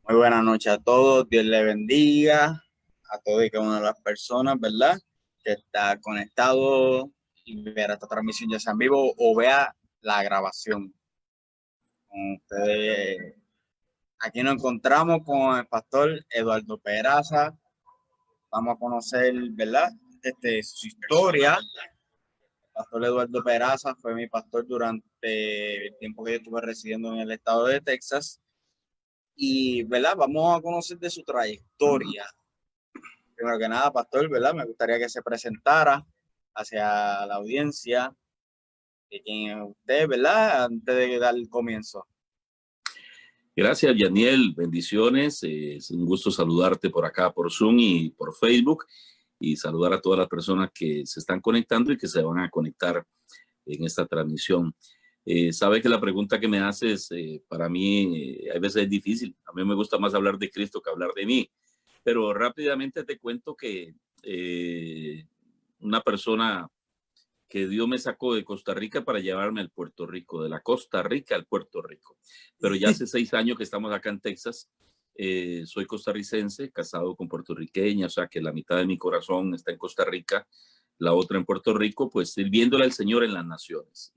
Muy buenas noches a todos, Dios le bendiga a todas y cada una de las personas, ¿verdad? Que está conectado y verá esta transmisión ya sea en vivo o vea la grabación. Con ustedes, aquí nos encontramos con el pastor Eduardo Peraza. Vamos a conocer, ¿verdad? Su historia. El pastor Eduardo Peraza fue mi pastor durante el tiempo que yo estuve residiendo en el estado de Texas. Y, ¿verdad? Vamos a conocer de su trayectoria. Primero que nada, pastor, ¿verdad? Me gustaría que se presentara hacia la audiencia de quién es usted, ¿verdad? Antes de dar el comienzo. Gracias, Yaniel. Bendiciones. Es un gusto saludarte por acá, por Zoom y por Facebook, y saludar a todas las personas que se están conectando y que se van a conectar en esta transmisión. Sabe que la pregunta que me haces, para mí, a veces es difícil. A mí me gusta más hablar de Cristo que hablar de mí, pero rápidamente te cuento que una persona que Dios me sacó de Costa Rica para llevarme al Puerto Rico, de la Costa Rica al Puerto Rico. Pero ya hace 6 años que estamos acá en Texas. Soy costarricense, casado con puertorriqueña, o sea que la mitad de mi corazón está en Costa Rica, la otra en Puerto Rico, pues sirviéndole al Señor en las naciones.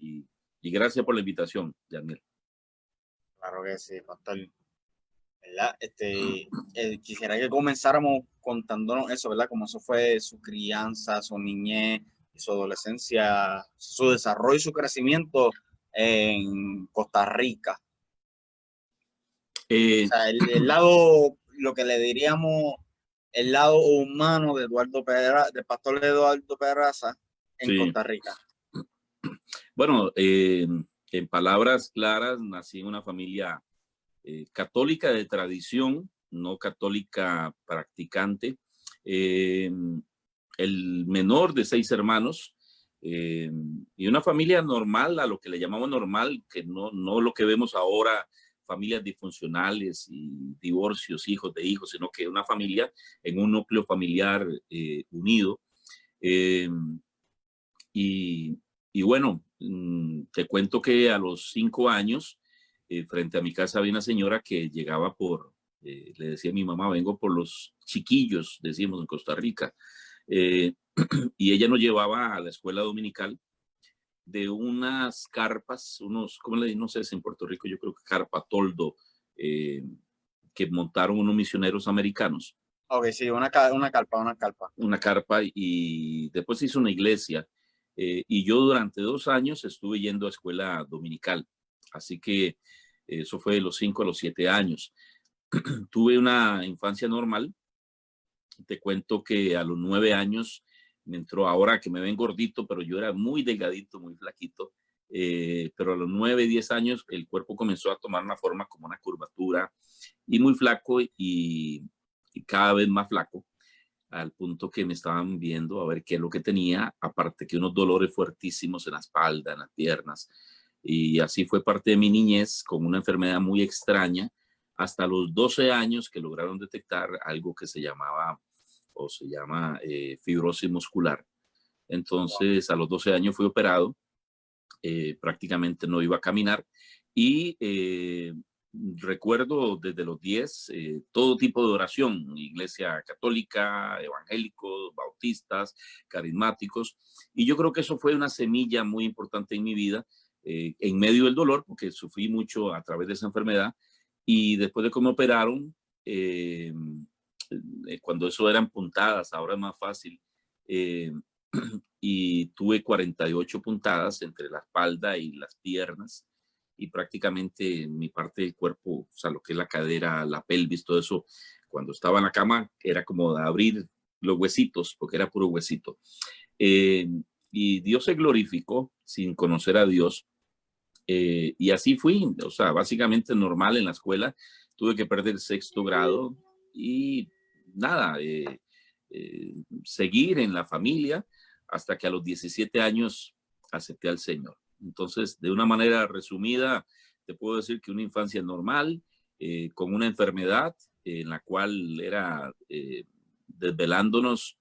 Y gracias por la invitación, Daniel. Claro que sí, pastor. ¿Verdad? Quisiera que comenzáramos contándonos eso, ¿verdad? Cómo eso fue su crianza, su niñez, su adolescencia, su desarrollo y su crecimiento en Costa Rica. O Eh, sea, el lado, lo que le diríamos, el lado humano de Eduardo Peraza, del pastor Eduardo Peraza en sí, Costa Rica. bueno, en palabras claras, nací en una familia católica de tradición, no católica practicante. Eh, el menor de 6 hermanos, y una familia normal, a lo que le llamamos normal, que no lo que vemos ahora, familias disfuncionales y divorcios, hijos de hijos, sino que una familia en un núcleo familiar unido. Eh, y, y, bueno, te cuento que a los 5 años, frente a mi casa había una señora que llegaba le decía a mi mamá, vengo por los chiquillos, decimos en Costa Rica, eh, y ella nos llevaba a la escuela dominical de unas carpas, ¿cómo le digo? No sé si en Puerto Rico yo creo que carpa toldo, eh, que montaron unos misioneros americanos. Ok, sí, una carpa. Una carpa, y después hizo una iglesia. Y yo durante 2 años estuve yendo a escuela dominical. Así que eso fue de los 5 a los 7 años. Tuve una infancia normal. Te cuento que a los 9 años me entró, ahora que me ven gordito, pero yo era muy delgadito, muy flaquito. Pero a los 9, 10 años el cuerpo comenzó a tomar una forma como una curvatura y muy flaco, y cada vez más flaco, al punto que me estaban viendo a ver qué es lo que tenía, aparte que unos dolores fuertísimos en la espalda, en las piernas. Y así fue parte de mi niñez, con una enfermedad muy extraña, hasta los 12 años que lograron detectar algo que se llamaba o se llama fibrosis muscular. Entonces, a los 12 años fui operado, prácticamente no iba a caminar, y recuerdo desde los 10 todo tipo de oración, iglesia católica, evangélicos, bautistas, carismáticos, y yo creo que eso fue una semilla muy importante en mi vida, en medio del dolor, porque sufrí mucho a través de esa enfermedad, y después de que me operaron, cuando eso eran puntadas, ahora es más fácil, eh, y tuve 48 puntadas entre la espalda y las piernas, y prácticamente mi parte del cuerpo, o sea, lo que es la cadera, la pelvis, todo eso, cuando estaba en la cama, era como de abrir los huesitos, porque era puro huesito. Eh, y Dios se glorificó sin conocer a Dios. Y así fui, o sea, básicamente normal en la escuela. Tuve que perder el 6º grado y nada, seguir en la familia hasta que a los 17 años acepté al Señor. Entonces, de una manera resumida, te puedo decir que una infancia normal, con una enfermedad en la cual era desvelándonos,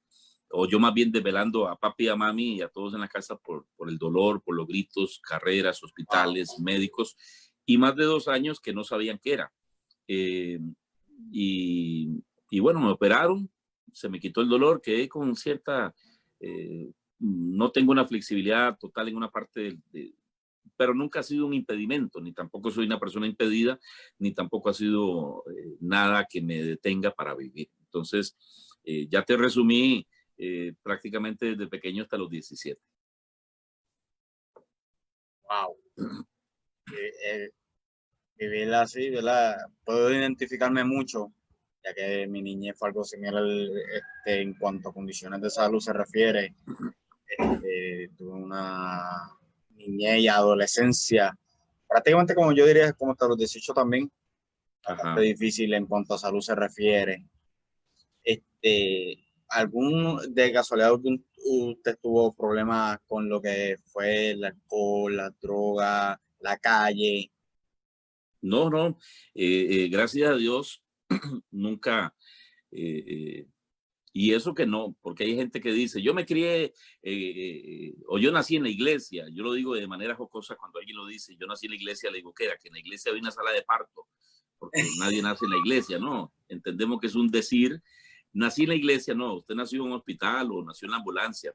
o yo más bien desvelando a papi y a mami y a todos en la casa por el dolor, por los gritos, carreras, hospitales, médicos, y más de 2 años que no sabían qué era. Eh, y bueno, me operaron, se me quitó el dolor, quedé con cierta, no tengo una flexibilidad total en una parte pero nunca ha sido un impedimento, ni tampoco soy una persona impedida, ni tampoco ha sido nada que me detenga para vivir. Entonces, ya te resumí prácticamente desde pequeño hasta los 17. Wow. Vivir así, ¿verdad? Puedo identificarme mucho, ya que mi niñez fue algo similar en cuanto a condiciones de salud se refiere. Tuve una niñez y adolescencia, prácticamente como yo diría, como hasta los 18 también, bastante Ajá. difícil en cuanto a salud se refiere. ¿Algún de casualidad usted tuvo problemas con lo que fue el alcohol, la droga, la calle? No, no, gracias a Dios, nunca, eh, eh, y eso que no, porque hay gente que dice, yo me crié o yo nací en la iglesia. Yo lo digo de manera jocosa cuando alguien lo dice, yo nací en la iglesia, le digo, ¿qué era? Que en la iglesia había una sala de parto, porque nadie nace en la iglesia, ¿no? Entendemos que es un decir, nací en la iglesia, no, usted nació en un hospital o nació en la ambulancia,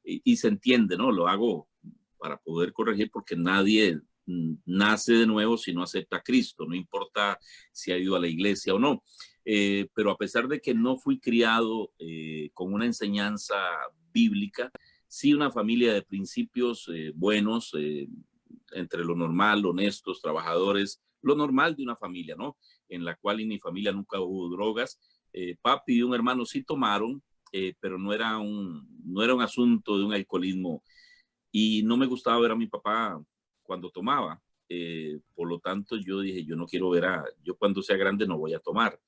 y se entiende, ¿no? Lo hago para poder corregir porque nadie nace de nuevo si no acepta a Cristo, no importa si ha ido a la iglesia o no. Pero a pesar de que no fui criado con una enseñanza bíblica, sí una familia de principios buenos, entre lo normal, honestos, trabajadores, lo normal de una familia, ¿no? En la cual en mi familia nunca hubo drogas. Papi y un hermano sí tomaron, pero no era un asunto de un alcoholismo. Y no me gustaba ver a mi papá cuando tomaba. Por lo tanto, yo dije, yo no quiero yo cuando sea grande no voy a tomar.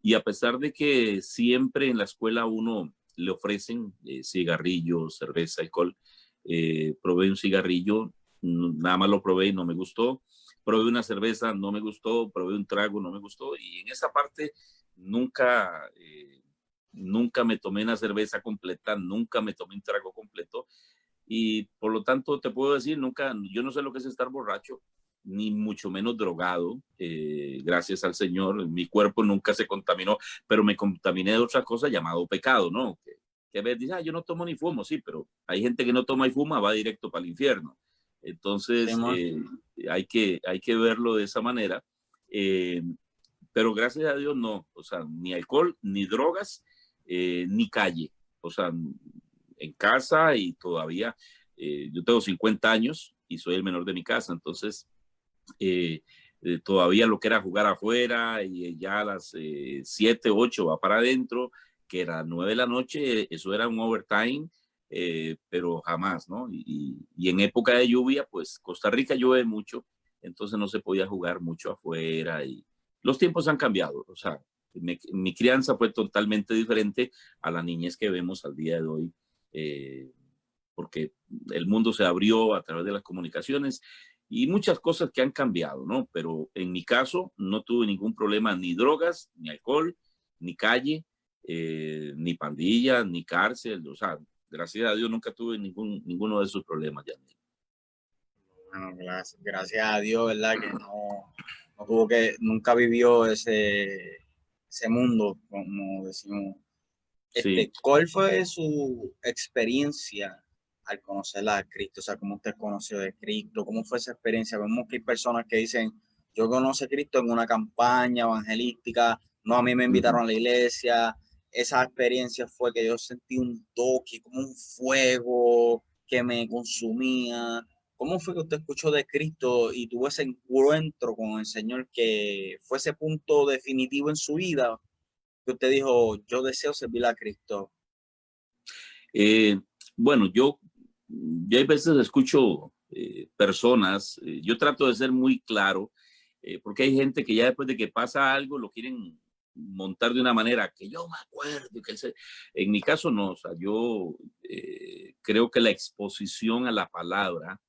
Y a pesar de que siempre en la escuela uno le ofrecen cigarrillos, cerveza, alcohol, probé un cigarrillo, nada más lo probé y no me gustó. Probé una cerveza, no me gustó. Probé un trago, no me gustó. Y en esa parte nunca, nunca me tomé una cerveza completa, nunca me tomé un trago completo. Y por lo tanto te puedo decir, nunca, yo no sé lo que es estar borracho, ni mucho menos drogado, gracias al Señor, mi cuerpo nunca se contaminó, pero me contaminé de otra cosa llamado pecado, ¿no? Que a veces dice, yo no tomo ni fumo, sí, pero hay gente que no toma y fuma, va directo para el infierno. Entonces, Sí, hay que verlo de esa manera, eh, pero gracias a Dios no, o sea, ni alcohol, ni drogas, ni calle, o sea, en casa y todavía, yo tengo 50 años y soy el menor de mi casa, entonces todavía lo que era jugar afuera y ya a las 7, 8 va para adentro, que era 9 de la noche, eso era un overtime, pero jamás, ¿no? Y en época de lluvia, pues Costa Rica llueve mucho, entonces no se podía jugar mucho afuera y los tiempos han cambiado, o sea, mi crianza fue totalmente diferente a la niñez que vemos al día de hoy, eh, porque el mundo se abrió a través de las comunicaciones y muchas cosas que han cambiado, ¿no? Pero en mi caso no tuve ningún problema, ni drogas, ni alcohol, ni calle, ni pandilla, ni cárcel, o sea, gracias a Dios nunca tuve ninguno de esos problemas, ya. bueno, gracias a Dios, ¿verdad? Que no tuvo nunca vivió ese mundo, como decimos. Sí. ¿Cuál fue su experiencia al conocer a Cristo? O sea, ¿cómo usted conoció de Cristo? ¿Cómo fue esa experiencia? Vemos que hay personas que dicen, yo conocí a Cristo en una campaña evangelística, no, a mí me invitaron a la iglesia. Esa experiencia fue que yo sentí un toque, como un fuego que me consumía. ¿Cómo fue que usted escuchó de Cristo y tuvo ese encuentro con el Señor que fue ese punto definitivo en su vida? Que usted dijo, yo deseo servir a Cristo. Eh, bueno, yo a veces escucho personas, yo trato de ser muy claro, porque hay gente que ya después de que pasa algo lo quieren montar de una manera que yo me acuerdo. En mi caso no, o sea, yo creo que la exposición a la palabra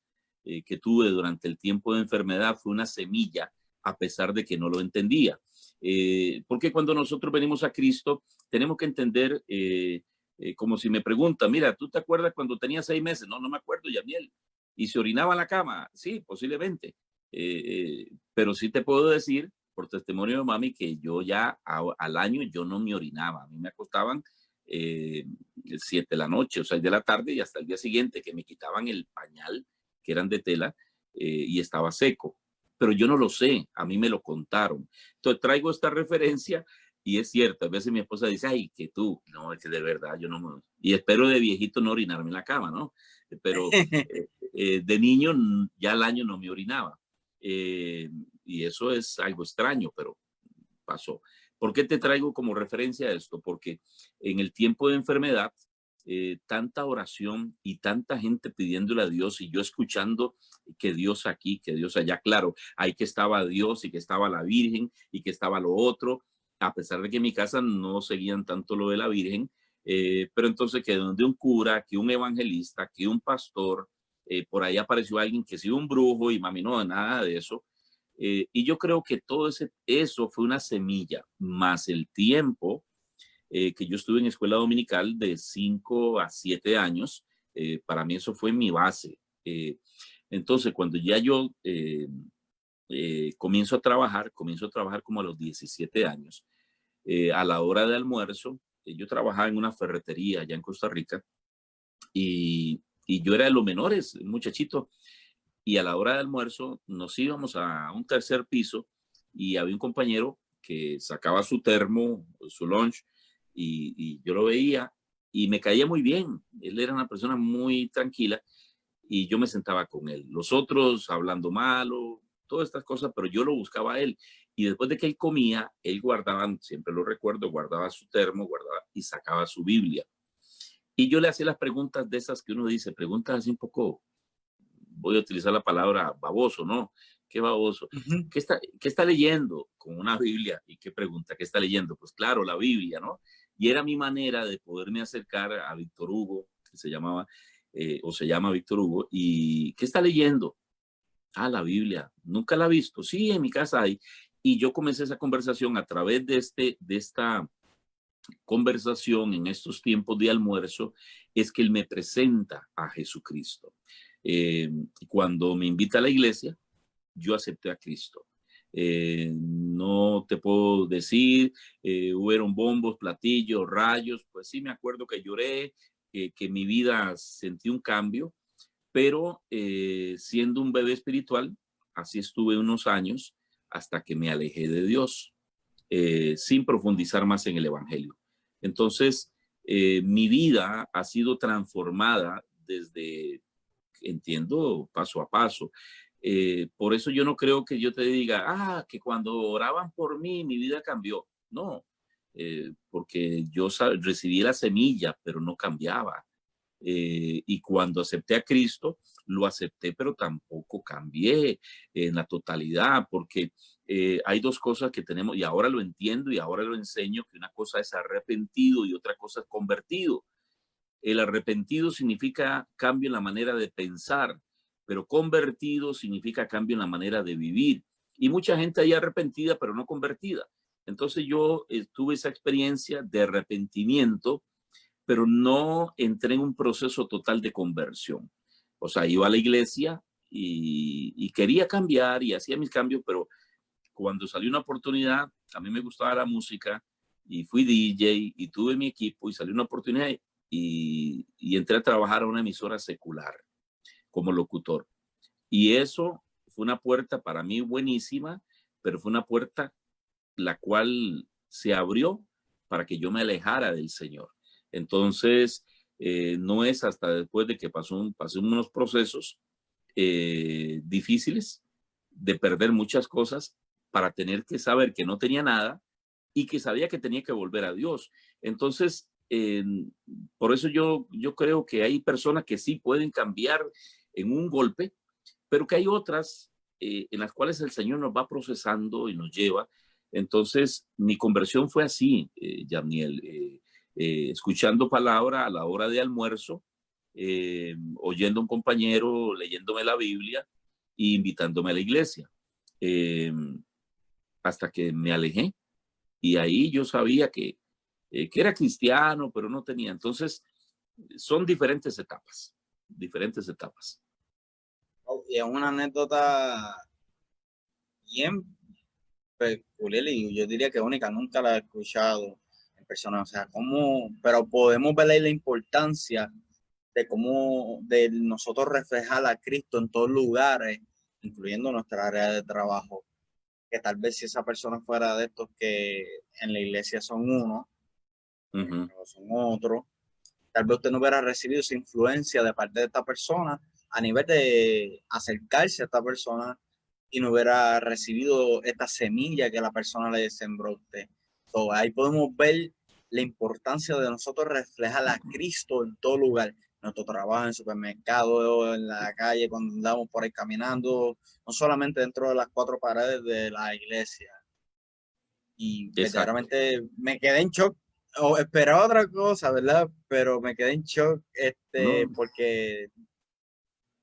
que tuve durante el tiempo de enfermedad fue una semilla, a pesar de que no lo entendía. Porque cuando nosotros venimos a Cristo, tenemos que entender como si me pregunta, mira, ¿tú te acuerdas cuando tenía 6 meses? No, no me acuerdo, Yamiel. ¿Y se orinaba en la cama? Sí, posiblemente. Pero sí te puedo decir, por testimonio de mami, que yo ya al año yo no me orinaba. A mí me acostaban 7 de la noche o 6 de la tarde y hasta el día siguiente que me quitaban el pañal, que eran de tela, y estaba seco. Pero yo no lo sé, a mí me lo contaron. Entonces traigo esta referencia y es cierto, a veces mi esposa dice, ay, que tú, no, es que de verdad yo no me... Y espero de viejito no orinarme en la cama, ¿no? Pero de niño ya al año no me orinaba. Y eso es algo extraño, pero pasó. ¿Por qué te traigo como referencia esto? Porque en el tiempo de enfermedad, tanta oración y tanta gente pidiéndole a Dios y yo escuchando que Dios aquí, que Dios allá, claro, ahí que estaba Dios y que estaba la Virgen y que estaba lo otro, a pesar de que en mi casa no seguían tanto lo de la Virgen, pero entonces que donde un cura, que un evangelista, que un pastor, por ahí apareció alguien que sí un brujo y mami, no, nada de eso. Y yo creo que todo eso fue una semilla, más el tiempo que yo estuve en escuela dominical de 5 a 7 años, para mí eso fue mi base. Entonces, cuando ya yo comienzo a trabajar como a los 17 años, a la hora de almuerzo, yo trabajaba en una ferretería allá en Costa Rica y yo era de los menores, muchachito, y a la hora de almuerzo nos íbamos a un tercer piso y había un compañero que sacaba su termo, su lunch, y yo lo veía y me caía muy bien. Él era una persona muy tranquila y yo me sentaba con él. Los otros hablando malo, todas estas cosas, pero yo lo buscaba a él. Y después de que él comía, él guardaba, siempre lo recuerdo, guardaba su termo, guardaba y sacaba su Biblia. Y yo le hacía las preguntas de esas que uno dice, preguntas así un poco, voy a utilizar la palabra baboso, ¿no? ¿Qué baboso? ¿Qué está leyendo con una Biblia? ¿Y qué pregunta? ¿Qué está leyendo? Pues claro, la Biblia, ¿no? Y era mi manera de poderme acercar a Víctor Hugo, que se llamaba, o se llama Víctor Hugo, y ¿qué está leyendo? Ah, la Biblia. ¿Nunca la ha visto? Sí, en mi casa hay. Y yo comencé esa conversación a través de esta conversación en estos tiempos de almuerzo, es que él me presenta a Jesucristo. Cuando me invita a la iglesia, yo acepté a Cristo. No te puedo decir, hubieron bombos, platillos, rayos, pues sí me acuerdo que lloré, que mi vida sentí un cambio, pero siendo un bebé espiritual, así estuve unos años hasta que me alejé de Dios, sin profundizar más en el Evangelio. Entonces, mi vida ha sido transformada desde, entiendo, paso a paso. Por eso yo no creo que yo te diga, que cuando oraban por mí, mi vida cambió. No, porque yo recibí la semilla, pero no cambiaba. Y cuando acepté a Cristo, lo acepté, pero tampoco cambié en la totalidad, porque hay dos cosas que tenemos, y ahora lo entiendo y ahora lo enseño, que una cosa es arrepentido y otra cosa es convertido. El arrepentido significa cambio en la manera de pensar, pero convertido significa cambio en la manera de vivir. Y mucha gente ahí arrepentida, pero no convertida. Entonces yo tuve esa experiencia de arrepentimiento, pero no entré en un proceso total de conversión. O sea, iba a la iglesia y quería cambiar y hacía mis cambios, pero cuando salió una oportunidad, a mí me gustaba la música y fui DJ y tuve mi equipo y salió una oportunidad y entré a trabajar a una emisora secular como locutor. Y eso fue una puerta para mí buenísima, pero fue una puerta la cual se abrió para que yo me alejara del Señor. Entonces, no es hasta después de que pasé unos procesos difíciles de perder muchas cosas para tener que saber que no tenía nada y que sabía que tenía que volver a Dios. Entonces, por eso yo creo que hay personas que sí pueden cambiar en un golpe, pero que hay otras en las cuales el Señor nos va procesando y nos lleva. Entonces, mi conversión fue así, Yamniel, escuchando palabra a la hora de almuerzo, oyendo a un compañero, leyéndome la Biblia e invitándome a la iglesia, eh, hasta que me alejé. Y ahí yo sabía que era cristiano, pero no tenía. Entonces, son diferentes etapas, diferentes etapas. Y es una anécdota bien, peculiar y yo diría que única, nunca la he escuchado en persona. O sea, pero podemos ver ahí la importancia de cómo de nosotros reflejar a Cristo en todos lugares, incluyendo nuestra área de trabajo. Que tal vez si esa persona fuera de estos que en la iglesia son uno, o son otros, tal vez usted no hubiera recibido esa influencia de parte de esta persona a nivel de acercarse a esta persona y no hubiera recibido esta semilla que la persona le sembró a usted. So, ahí podemos ver la importancia de nosotros reflejar a Cristo en todo lugar. Nuestro trabajo, en el supermercado, en la calle, cuando andamos por ahí caminando, no solamente dentro de las cuatro paredes de la iglesia. Y Exacto. verdaderamente me quedé en shock, o esperaba otra cosa, ¿verdad? Pero me quedé en shock No, porque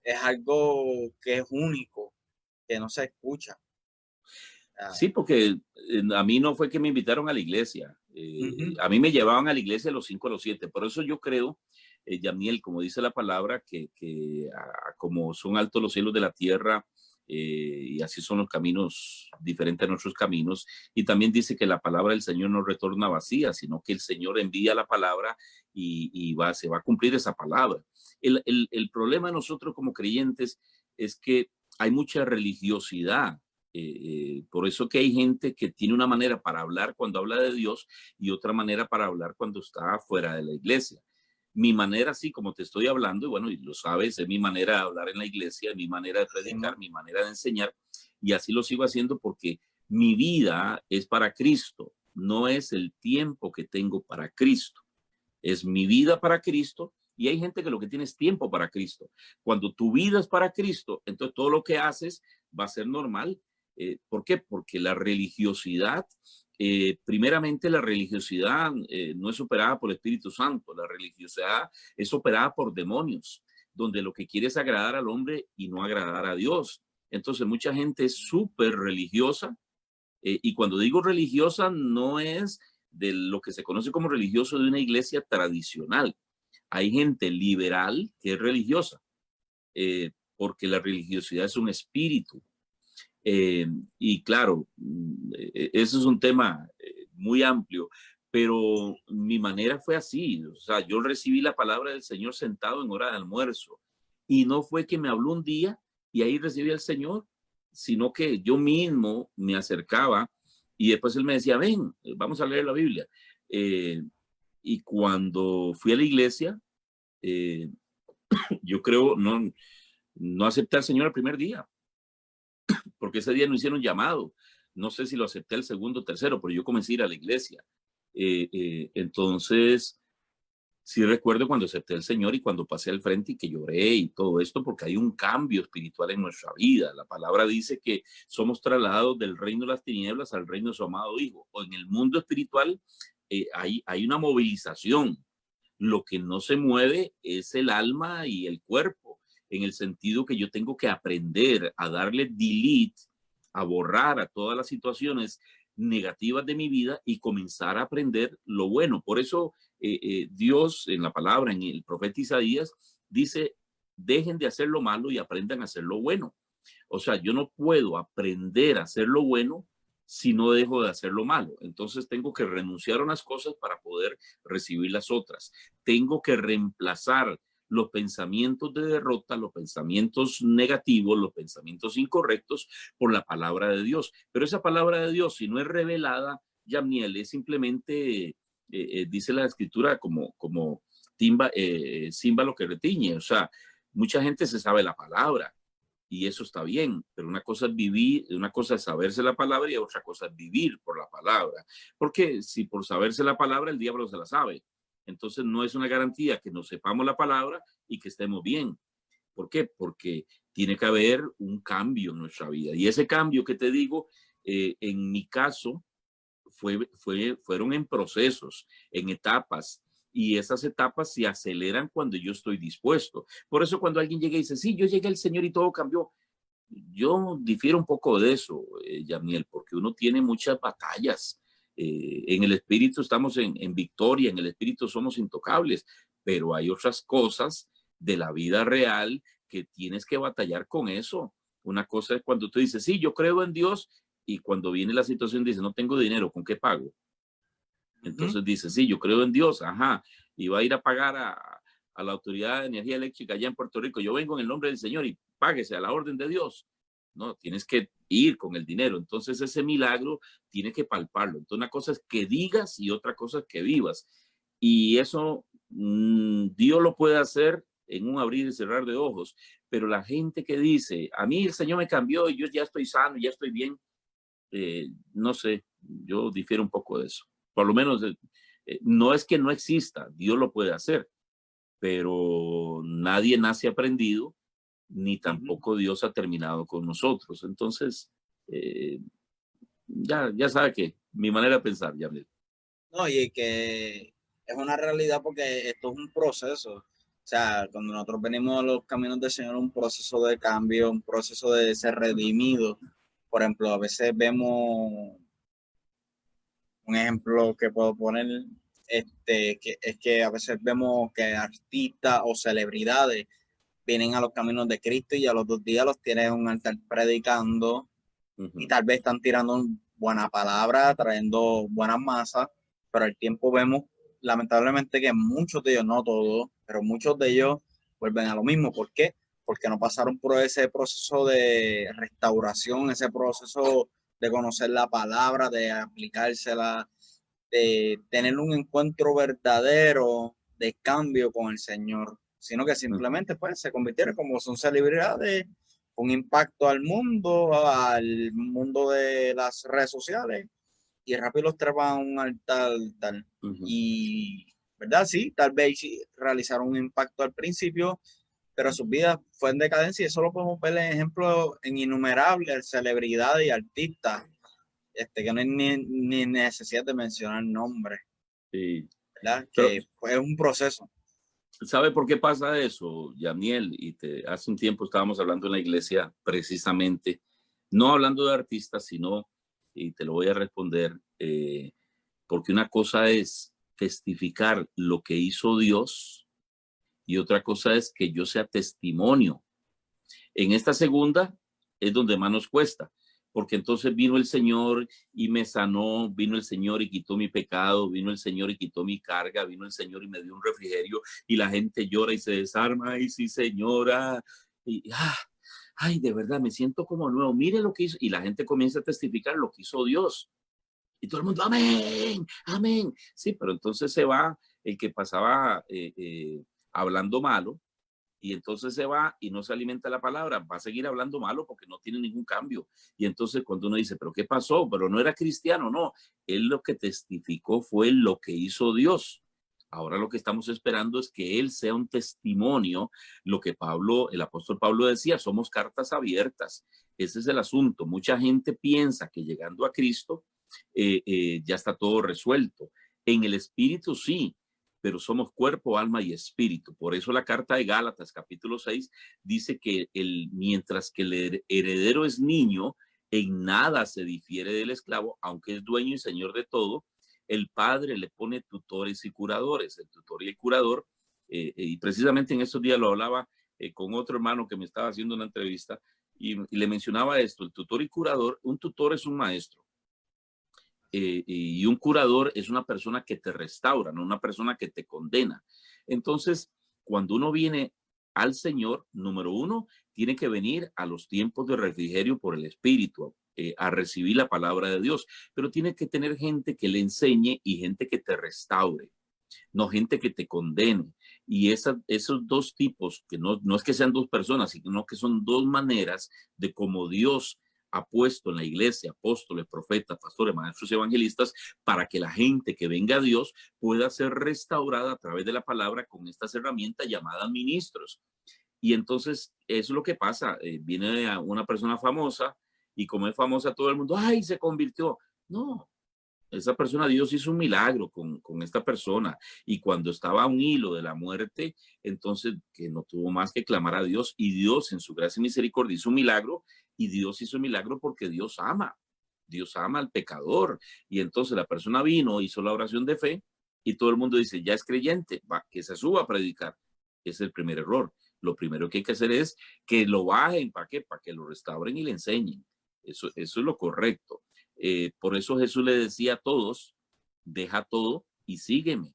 es algo que es único, que no se escucha. sí, porque a mí no fue que me invitaron a la iglesia. Uh-huh. A mí me llevaban a la iglesia a los 5 a los 7. Por eso yo creo, Yamiel, como dice la palabra, que como son altos los cielos de la tierra, y así son los caminos diferentes a nuestros caminos. Y también dice que la palabra del Señor no retorna vacía, sino que el Señor envía la palabra y se va a cumplir esa palabra. El problema de nosotros como creyentes es que hay mucha religiosidad. Por eso que hay gente que tiene una manera para hablar cuando habla de Dios y otra manera para hablar cuando está fuera de la iglesia. Mi manera, así como te estoy hablando, y bueno, y lo sabes, es mi manera de hablar en la iglesia, mi manera de Sí, predicar, mi manera de enseñar, y así lo sigo haciendo porque mi vida es para Cristo, no es el tiempo que tengo para Cristo, es mi vida para Cristo. Y hay gente que lo que tiene es tiempo para Cristo. Cuando tu vida es para Cristo, entonces todo lo que haces va a ser normal. ¿Por qué? Porque la religiosidad, primeramente la religiosidad no es operada por el Espíritu Santo, la religiosidad es operada por demonios, donde lo que quiere es agradar al hombre y no agradar a Dios. Entonces mucha gente es súper religiosa, y cuando digo religiosa no es de lo que se conoce como religioso de una iglesia tradicional. Hay gente liberal que es religiosa, porque la religiosidad es un espíritu. Y claro, eso es un tema muy amplio, pero mi manera fue así. O sea, yo recibí la palabra del Señor sentado en hora de almuerzo y no fue que me habló un día y ahí recibí al Señor, sino que yo mismo me acercaba y después él me decía, ven, vamos a leer la Biblia. Eh, y cuando fui a la iglesia, eh, yo creo, no acepté al Señor el primer día, porque ese día no hicieron llamado. No sé si lo acepté el segundo o tercero, pero yo comencé a ir a la iglesia. Entonces, sí recuerdo cuando acepté al Señor y cuando pasé al frente y que lloré y todo esto, porque hay un cambio espiritual en nuestra vida. La palabra dice que somos trasladados del reino de las tinieblas al reino de su amado Hijo. O en el mundo espiritual hay una movilización. Lo que no se mueve es el alma y el cuerpo, en el sentido que yo tengo que aprender a darle delete, a borrar a todas las situaciones negativas de mi vida y comenzar a aprender lo bueno. Por eso Dios en la palabra, en el profeta Isaías, dice, dejen de hacer lo malo y aprendan a hacer lo bueno. O sea, yo no puedo aprender a hacer lo bueno si no dejo de hacer lo malo. Entonces tengo que renunciar a unas cosas para poder recibir las otras. Tengo que reemplazar los pensamientos de derrota, los pensamientos negativos, los pensamientos incorrectos por la palabra de Dios. Pero esa palabra de Dios, si no es revelada, Yamiel, es simplemente, dice la escritura, como timba, Simba lo que retiñe. O sea, mucha gente se sabe la palabra, y eso está bien, pero una cosa es vivir, una cosa es saberse la palabra y otra cosa es vivir por la palabra. Porque si por saberse la palabra el diablo se la sabe, entonces no es una garantía que nos sepamos la palabra y que estemos bien. ¿Por qué? Porque tiene que haber un cambio en nuestra vida. Y ese cambio que te digo, en mi caso, fueron en procesos, en etapas, y esas etapas se aceleran cuando yo estoy dispuesto. Por eso cuando alguien llega y dice, sí, yo llegué al Señor y todo cambió, yo difiero un poco de eso, Yamiel, porque uno tiene muchas batallas. En el espíritu estamos en victoria, en el espíritu somos intocables, pero hay otras cosas de la vida real que tienes que batallar con eso. Una cosa es cuando tú dices, sí, yo creo en Dios, y cuando viene la situación dice, no tengo dinero, ¿con qué pago? Entonces dice, sí, yo creo en Dios, ajá, y va a ir a pagar a la Autoridad de Energía Eléctrica allá en Puerto Rico. Yo vengo en el nombre del Señor y páguese a la orden de Dios. No, tienes que ir con el dinero. Entonces ese milagro tienes que palparlo. Entonces una cosa es que digas y otra cosa es que vivas. Y eso Dios lo puede hacer en un abrir y cerrar de ojos. Pero la gente que dice, a mí el Señor me cambió y yo ya estoy sano, ya estoy bien, no sé, yo difiero un poco de eso. Por lo menos no es que no exista, Dios lo puede hacer, pero nadie nace aprendido, ni tampoco Dios ha terminado con nosotros. Entonces, ya sabe que mi manera de pensar, ya me... No, y que es una realidad porque esto es un proceso. O sea, cuando nosotros venimos a los caminos del Señor, un proceso de cambio, un proceso de ser redimido. Por ejemplo, a veces vemos un ejemplo que puedo poner, que es que a veces vemos que artistas o celebridades vienen a los caminos de Cristo y a los 2 días los tienen en un altar predicando y tal vez están tirando buena palabra, trayendo buenas masas, pero al tiempo vemos lamentablemente que muchos de ellos, no todos, pero muchos de ellos vuelven a lo mismo. ¿Por qué? Porque no pasaron por ese proceso de restauración, ese proceso de conocer la palabra, de aplicársela, de tener un encuentro verdadero de cambio con el Señor, sino que simplemente pues se convirtieron como son celebridades, un impacto al mundo de las redes sociales y rápido los trepan a un altar tal. Y, ¿verdad? Sí, tal vez sí realizaron un impacto al principio, pero sus vidas fue en decadencia y eso lo podemos ver en ejemplos en innumerables celebridades y artistas, que no hay ni necesidad de mencionar nombres, Sí. ¿verdad? Pero, Que pues, es un proceso. ¿sabe por qué pasa eso, Yaniel? Hace un tiempo estábamos hablando en la iglesia precisamente, no hablando de artistas, sino, y te lo voy a responder, porque una cosa es testificar lo que hizo Dios y otra cosa es que yo sea testimonio. En esta segunda es donde más nos cuesta, porque entonces vino el Señor y me sanó, vino el Señor y quitó mi pecado, vino el Señor y quitó mi carga, vino el Señor y me dio un refrigerio y la gente llora y se desarma. Ay, sí, señora. Ay, de verdad, me siento como nuevo. Mire lo que hizo. Y la gente comienza a testificar lo que hizo Dios. Y todo el mundo, amén, amén. Sí, pero entonces se va el que pasaba hablando malo, y entonces se va y no se alimenta la palabra, va a seguir hablando malo porque no tiene ningún cambio. Y entonces cuando uno dice, pero ¿qué pasó? Pero no era cristiano, no. Él lo que testificó fue lo que hizo Dios. Ahora lo que estamos esperando es que él sea un testimonio, lo que el apóstol Pablo decía, somos cartas abiertas. Ese es el asunto. Mucha gente piensa que llegando a Cristo ya está todo resuelto. En el espíritu sí, pero somos cuerpo, alma y espíritu. Por eso la carta de Gálatas, capítulo 6, dice que mientras que el heredero es niño, en nada se difiere del esclavo, aunque es dueño y señor de todo. El padre le pone tutores y curadores. El tutor y el curador, y precisamente en estos días lo hablaba con otro hermano que me estaba haciendo una entrevista y le mencionaba esto, el tutor y curador. Un tutor es un maestro. Y un curador es una persona que te restaura, no una persona que te condena. Entonces, cuando uno viene al Señor, número uno, tiene que venir a los tiempos de refrigerio por el Espíritu, a recibir la palabra de Dios, pero tiene que tener gente que le enseñe y gente que te restaure, no gente que te condene. Y esos dos tipos, que no es que sean dos personas, sino que son dos maneras de cómo Dios ha puesto en la iglesia apóstoles, profetas, pastores, maestros y evangelistas para que la gente que venga a Dios pueda ser restaurada a través de la palabra con estas herramientas llamadas ministros. Y entonces eso es lo que pasa. Viene una persona famosa y como es famosa todo el mundo, ¡ay, se convirtió! No, esa persona, Dios hizo un milagro con esta persona. Y cuando estaba a un hilo de la muerte, entonces que no tuvo más que clamar a Dios. Y Dios en su gracia y misericordia hizo un milagro. Y Dios hizo un milagro porque Dios ama. Dios ama al pecador. Y entonces la persona vino, hizo la oración de fe y todo el mundo dice, ya es creyente, va, que se suba a predicar. Es el primer error. Lo primero que hay que hacer es que lo bajen, ¿para qué? Para que lo restauren y le enseñen. Eso es lo correcto. Por eso Jesús le decía a todos, deja todo y sígueme.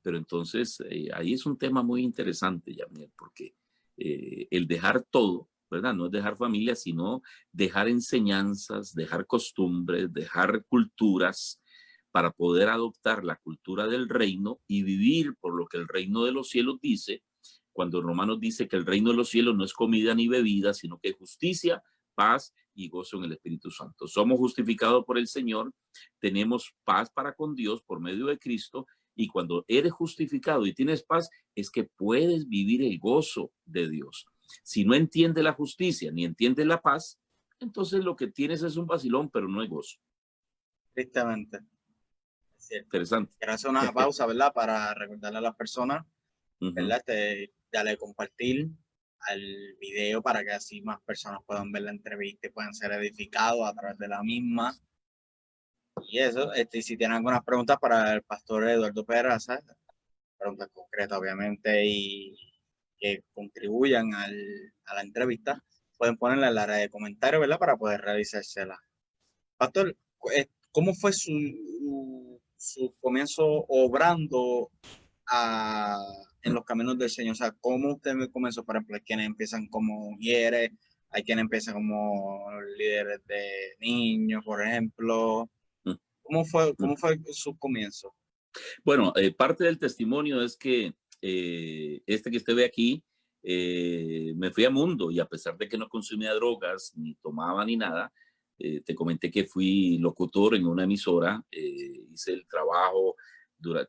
Pero entonces ahí es un tema muy interesante, Yamiel, porque el dejar todo, ¿verdad? No es dejar familia, sino dejar enseñanzas, dejar costumbres, dejar culturas para poder adoptar la cultura del reino y vivir por lo que el reino de los cielos dice, cuando Romanos dice que el reino de los cielos no es comida ni bebida, sino que es justicia, paz y gozo en el Espíritu Santo. Somos justificados por el Señor, tenemos paz para con Dios por medio de Cristo, y cuando eres justificado y tienes paz, es que puedes vivir el gozo de Dios. Si no entiendes la justicia ni entiendes la paz, entonces lo que tienes es un vacilón, pero no es gozo. Tristemente. Es cierto. Interesante. Quiero hacer una pausa, ¿verdad? Para recordarle a las personas, ¿verdad? Dale compartir al video para que así más personas puedan ver la entrevista y puedan ser edificados a través de la misma. Y eso, si tienen algunas preguntas para el pastor Eduardo Peraza, preguntas concretas obviamente y que contribuyan a la entrevista, pueden ponerla en la área de comentarios, ¿verdad? Para poder realizársela. Pastor, ¿cómo fue su comienzo obrando en los caminos del Señor? O sea, ¿cómo usted comenzó? Por ejemplo, hay quienes empiezan como mujeres, hay quienes empiezan como líderes de niños, por ejemplo. ¿Cómo fue su comienzo? Bueno, parte del testimonio es que que usted ve aquí, me fui a Mundo y a pesar de que no consumía drogas, ni tomaba ni nada, te comenté que fui locutor en una emisora, hice el trabajo,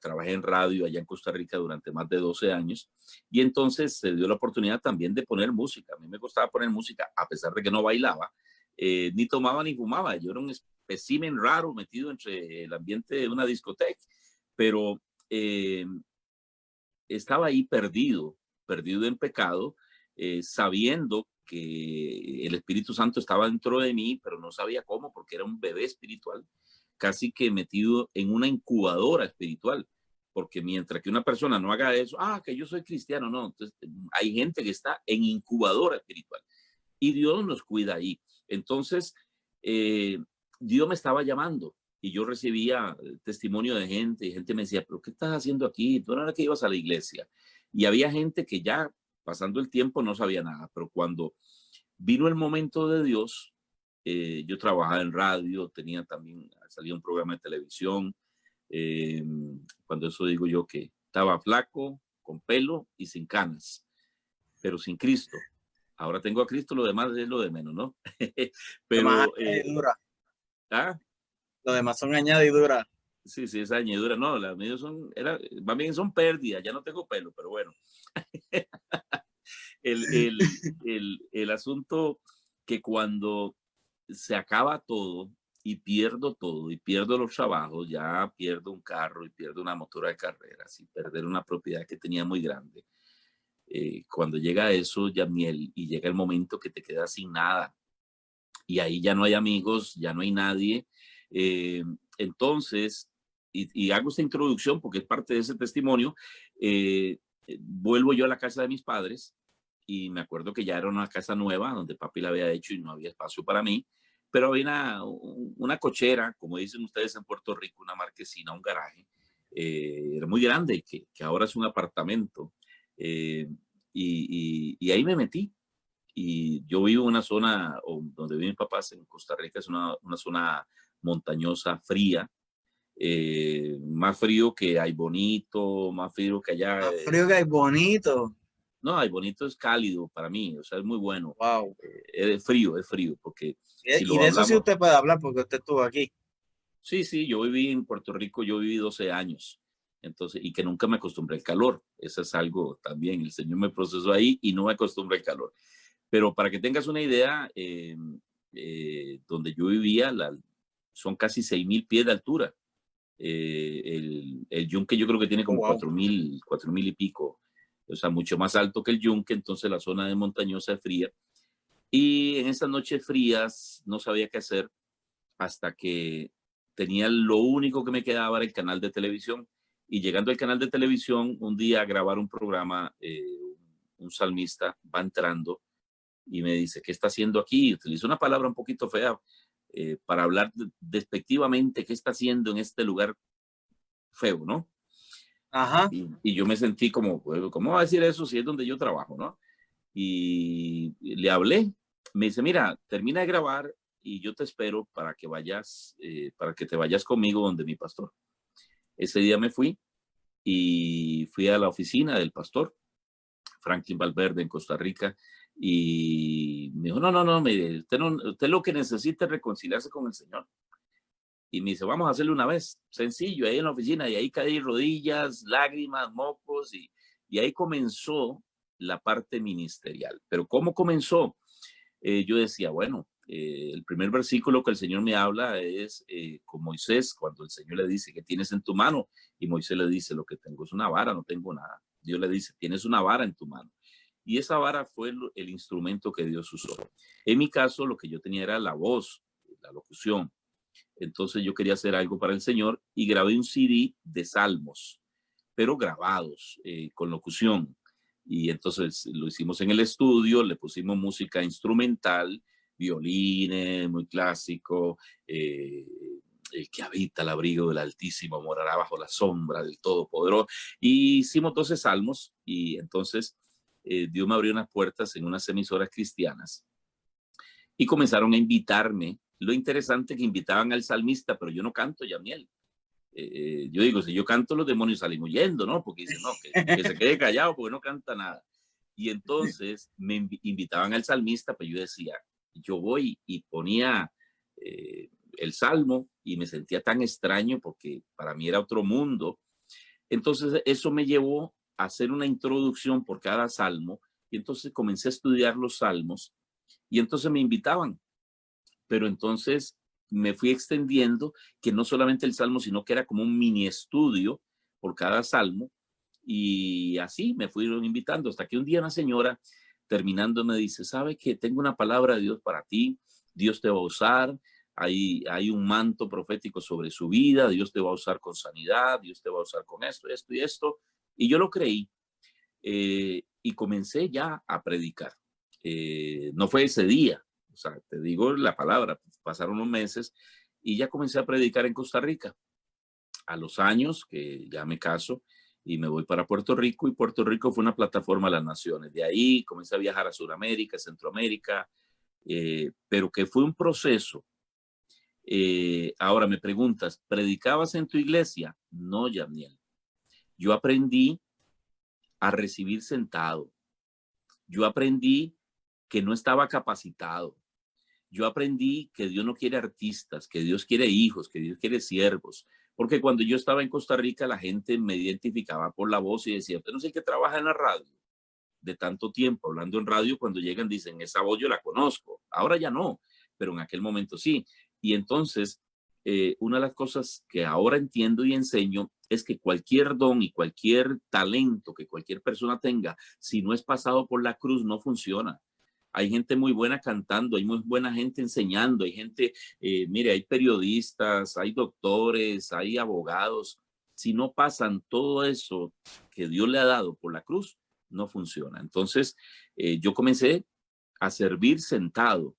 trabajé en radio allá en Costa Rica durante más de 12 años y entonces se dio la oportunidad también de poner música. A mí me gustaba poner música a pesar de que no bailaba, ni tomaba ni fumaba. Yo era un espécimen raro metido entre el ambiente de una discoteca, pero estaba ahí perdido en pecado, sabiendo que el Espíritu Santo estaba dentro de mí, pero no sabía cómo, porque era un bebé espiritual, casi que metido en una incubadora espiritual, porque mientras que una persona no haga eso, que yo soy cristiano, no, entonces hay gente que está en incubadora espiritual y Dios nos cuida ahí. Entonces, Dios me estaba llamando y yo recibía testimonio de gente y gente me decía, pero ¿qué estás haciendo aquí? Tú no era que ibas a la iglesia. Y había gente que ya pasando el tiempo no sabía nada, pero cuando vino el momento de Dios, yo trabajaba en radio, tenía también, salía un programa de televisión, cuando eso digo yo que estaba flaco, con pelo y sin canas, pero sin Cristo. Ahora tengo a Cristo, lo demás es lo de menos, ¿no? Pero... Lo demás son añadiduras. Sí, esa añadidura. No, las mías más bien son pérdidas, ya no tengo pelo, pero bueno. el asunto que cuando se acaba todo y pierdo los trabajos, ya pierdo un carro y pierdo una motora de carreras y perder una propiedad que tenía muy grande. Cuando llega eso, Yamiel, y llega el momento que te quedas sin nada y ahí ya no hay amigos, ya no hay nadie. Entonces, y hago esta introducción porque es parte de ese testimonio, vuelvo yo a la casa de mis padres y me acuerdo que ya era una casa nueva donde papi la había hecho y no había espacio para mí, pero había una cochera, como dicen ustedes en Puerto Rico, una marquesina, un garaje, era muy grande, que ahora es un apartamento, y ahí me metí. Y yo vivo en una zona donde viven mis papás en Costa Rica, es una zona montañosa, fría, más frío que hay Bonito, más frío que allá. Más frío que hay Bonito. No, hay Bonito es cálido para mí, o sea, es muy bueno. Wow. Es frío, porque... Y de eso sí usted puede hablar porque usted estuvo aquí. Sí, yo viví en Puerto Rico, yo viví 12 años, entonces, y que nunca me acostumbré al calor. Eso es algo también, el Señor me procesó ahí y no me acostumbré al calor. Pero para que tengas una idea, donde yo vivía, son casi 6,000 pies de altura. El yunque yo creo que tiene como 4,000 y pico, o sea, mucho más alto que el yunque, entonces la zona de montañosa es fría. Y en esas noches frías no sabía qué hacer hasta que tenía lo único que me quedaba era el canal de televisión. Y llegando al canal de televisión, un día a grabar un programa, un salmista va entrando y me dice, ¿qué está haciendo aquí? Utilizo una palabra un poquito fea para hablar despectivamente, ¿qué está haciendo en este lugar feo, no? Ajá. Y yo me sentí como, ¿cómo va a decir eso si es donde yo trabajo, no? Y le hablé, me dice, mira, termina de grabar y yo te espero para que vayas, para que te vayas conmigo donde mi pastor. Ese día me fui y fui a la oficina del pastor, Franklin Valverde, en Costa Rica, y me dijo, no, mire, usted lo que necesita es reconciliarse con el Señor. Y me dice, vamos a hacerlo una vez, sencillo, ahí en la oficina, y ahí caí rodillas, lágrimas, mocos, y ahí comenzó la parte ministerial. Pero ¿cómo comenzó? Yo decía, bueno, el primer versículo que el Señor me habla es con Moisés, cuando el Señor le dice, ¿qué tienes en tu mano? Y Moisés le dice, lo que tengo es una vara, no tengo nada. Dios le dice, tienes una vara en tu mano. Y esa vara fue el instrumento que Dios usó. En mi caso, lo que yo tenía era la voz, la locución. Entonces yo quería hacer algo para el Señor y grabé un CD de salmos, pero grabados, con locución. Y entonces lo hicimos en el estudio, le pusimos música instrumental, violines, muy clásico, el que habita el abrigo del Altísimo morará bajo la sombra del Todopoderoso. Y hicimos 12 salmos y entonces Dios me abrió unas puertas en unas emisoras cristianas y comenzaron a invitarme. Lo interesante es que invitaban al salmista, pero yo no canto, Yamiel. Yo digo, si yo canto, los demonios salen huyendo, ¿no? Porque dicen, no, que se quede callado porque no canta nada. Y entonces me invitaban al salmista, pero yo decía, yo voy y ponía el salmo y me sentía tan extraño porque para mí era otro mundo. Entonces eso me llevó a hacer una introducción por cada salmo y entonces comencé a estudiar los salmos y entonces me invitaban. Pero entonces me fui extendiendo, que no solamente el salmo, sino que era como un mini estudio por cada salmo. Y así me fueron invitando hasta que un día una señora terminando me dice, ¿sabe que tengo una palabra de Dios para ti? Dios te va a usar, hay un manto profético sobre su vida, Dios te va a usar con sanidad, Dios te va a usar con esto, esto y esto. Y yo lo creí y comencé ya a predicar. No fue ese día, o sea, te digo la palabra, pasaron unos meses y ya comencé a predicar en Costa Rica. A los años que ya me caso y me voy para Puerto Rico y Puerto Rico fue una plataforma de las naciones. De ahí comencé a viajar a Sudamérica, Centroamérica, pero que fue un proceso. Ahora me preguntas, ¿predicabas en tu iglesia? No, Yamiel. Yo aprendí a recibir sentado. Yo aprendí que no estaba capacitado. Yo aprendí que Dios no quiere artistas, que Dios quiere hijos, que Dios quiere siervos. Porque cuando yo estaba en Costa Rica, la gente me identificaba por la voz y decía, usted no es el que trabaja en la radio. De tanto tiempo hablando en radio, cuando llegan dicen, esa voz yo la conozco. Ahora ya no, pero en aquel momento sí. Y entonces, una de las cosas que ahora entiendo y enseño es que cualquier don y cualquier talento que cualquier persona tenga, si no es pasado por la cruz, no funciona. Hay gente muy buena cantando, hay muy buena gente enseñando, hay gente, mire, hay periodistas, hay doctores, hay abogados. Si no pasan todo eso que Dios le ha dado por la cruz, no funciona. Entonces, yo comencé a servir sentado,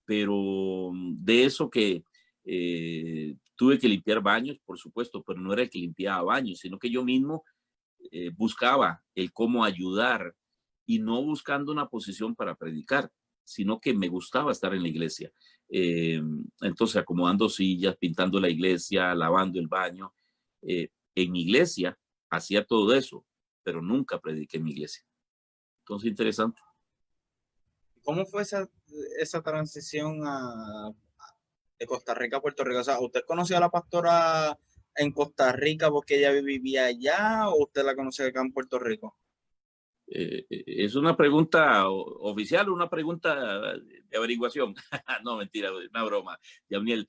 pero de eso que tuve que limpiar baños, por supuesto, pero no era el que limpiaba baños, sino que yo mismo buscaba el cómo ayudar y no buscando una posición para predicar, sino que me gustaba estar en la iglesia. Entonces, acomodando sillas, pintando la iglesia, lavando el baño. En mi iglesia hacía todo eso, pero nunca prediqué en mi iglesia. Entonces, interesante. ¿Cómo fue esa transición de Costa Rica a Puerto Rico? O sea, ¿usted conoció a la pastora en Costa Rica porque ella vivía allá o usted la conoció acá en Puerto Rico? Es una pregunta oficial o una pregunta de averiguación. No, mentira, una broma. Yamiel,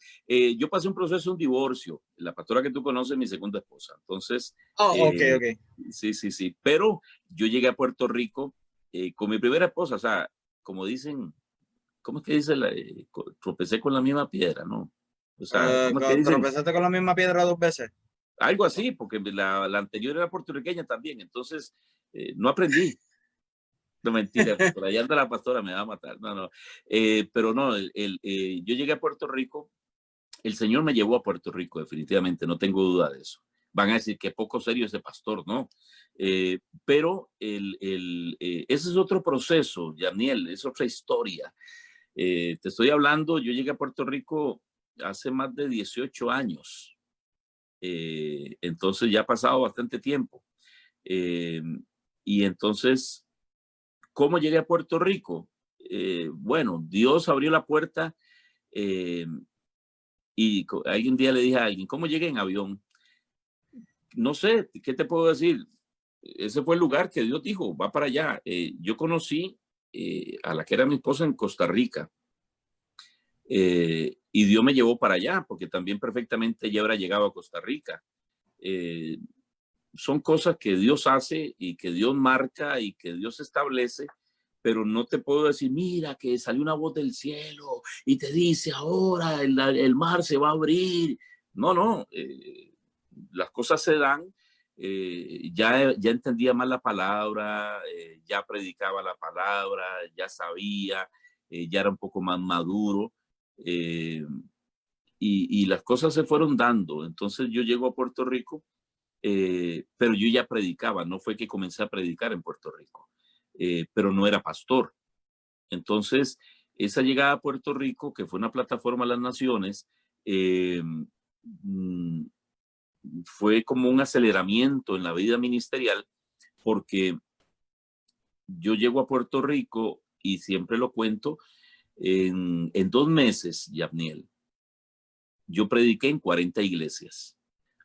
yo pasé un proceso de un divorcio. La pastora que tú conoces es mi segunda esposa. Entonces, Oh, ok, ok. sí. Pero yo llegué a Puerto Rico con mi primera esposa. O sea, como dicen, ¿cómo es que dice? Tropecé con la misma piedra, ¿no? O sea, ¿cómo es que dicen? ¿Tropezaste con la misma piedra 2 veces? Algo así, porque la anterior era puertorriqueña también. Entonces, no aprendí. No, mentira, por allá anda la pastora, me va a matar. No, no. Pero no, yo llegué a Puerto Rico, el Señor me llevó a Puerto Rico, definitivamente, no tengo duda de eso. Van a decir que poco serio ese pastor, ¿no? Pero ese es otro proceso, Daniel, es otra historia. Te estoy hablando, yo llegué a Puerto Rico hace más de 18 años. Entonces ya ha pasado bastante tiempo. Y entonces, ¿cómo llegué a Puerto Rico? Bueno, Dios abrió la puerta y ahí un día le dije a alguien, ¿cómo llegué en avión? No sé, ¿qué te puedo decir? Ese fue el lugar que Dios dijo, va para allá. Yo conocí a la que era mi esposa en Costa Rica y Dios me llevó para allá porque también perfectamente ya habrá llegado a Costa Rica. Son cosas que Dios hace y que Dios marca y que Dios establece, pero no te puedo decir, mira, que salió una voz del cielo y te dice, ahora el mar se va a abrir. No, no, las cosas se dan. Ya entendía más la palabra, ya predicaba la palabra, ya sabía, ya era un poco más maduro. Y las cosas se fueron dando. Entonces yo llego a Puerto Rico, pero yo ya predicaba, no fue que comencé a predicar en Puerto Rico, pero no era pastor. Entonces, esa llegada a Puerto Rico, que fue una plataforma de las naciones, mm, fue como un aceleramiento en la vida ministerial, porque yo llego a Puerto Rico y siempre lo cuento, en 2 meses, Yabniel, yo prediqué en 40 iglesias.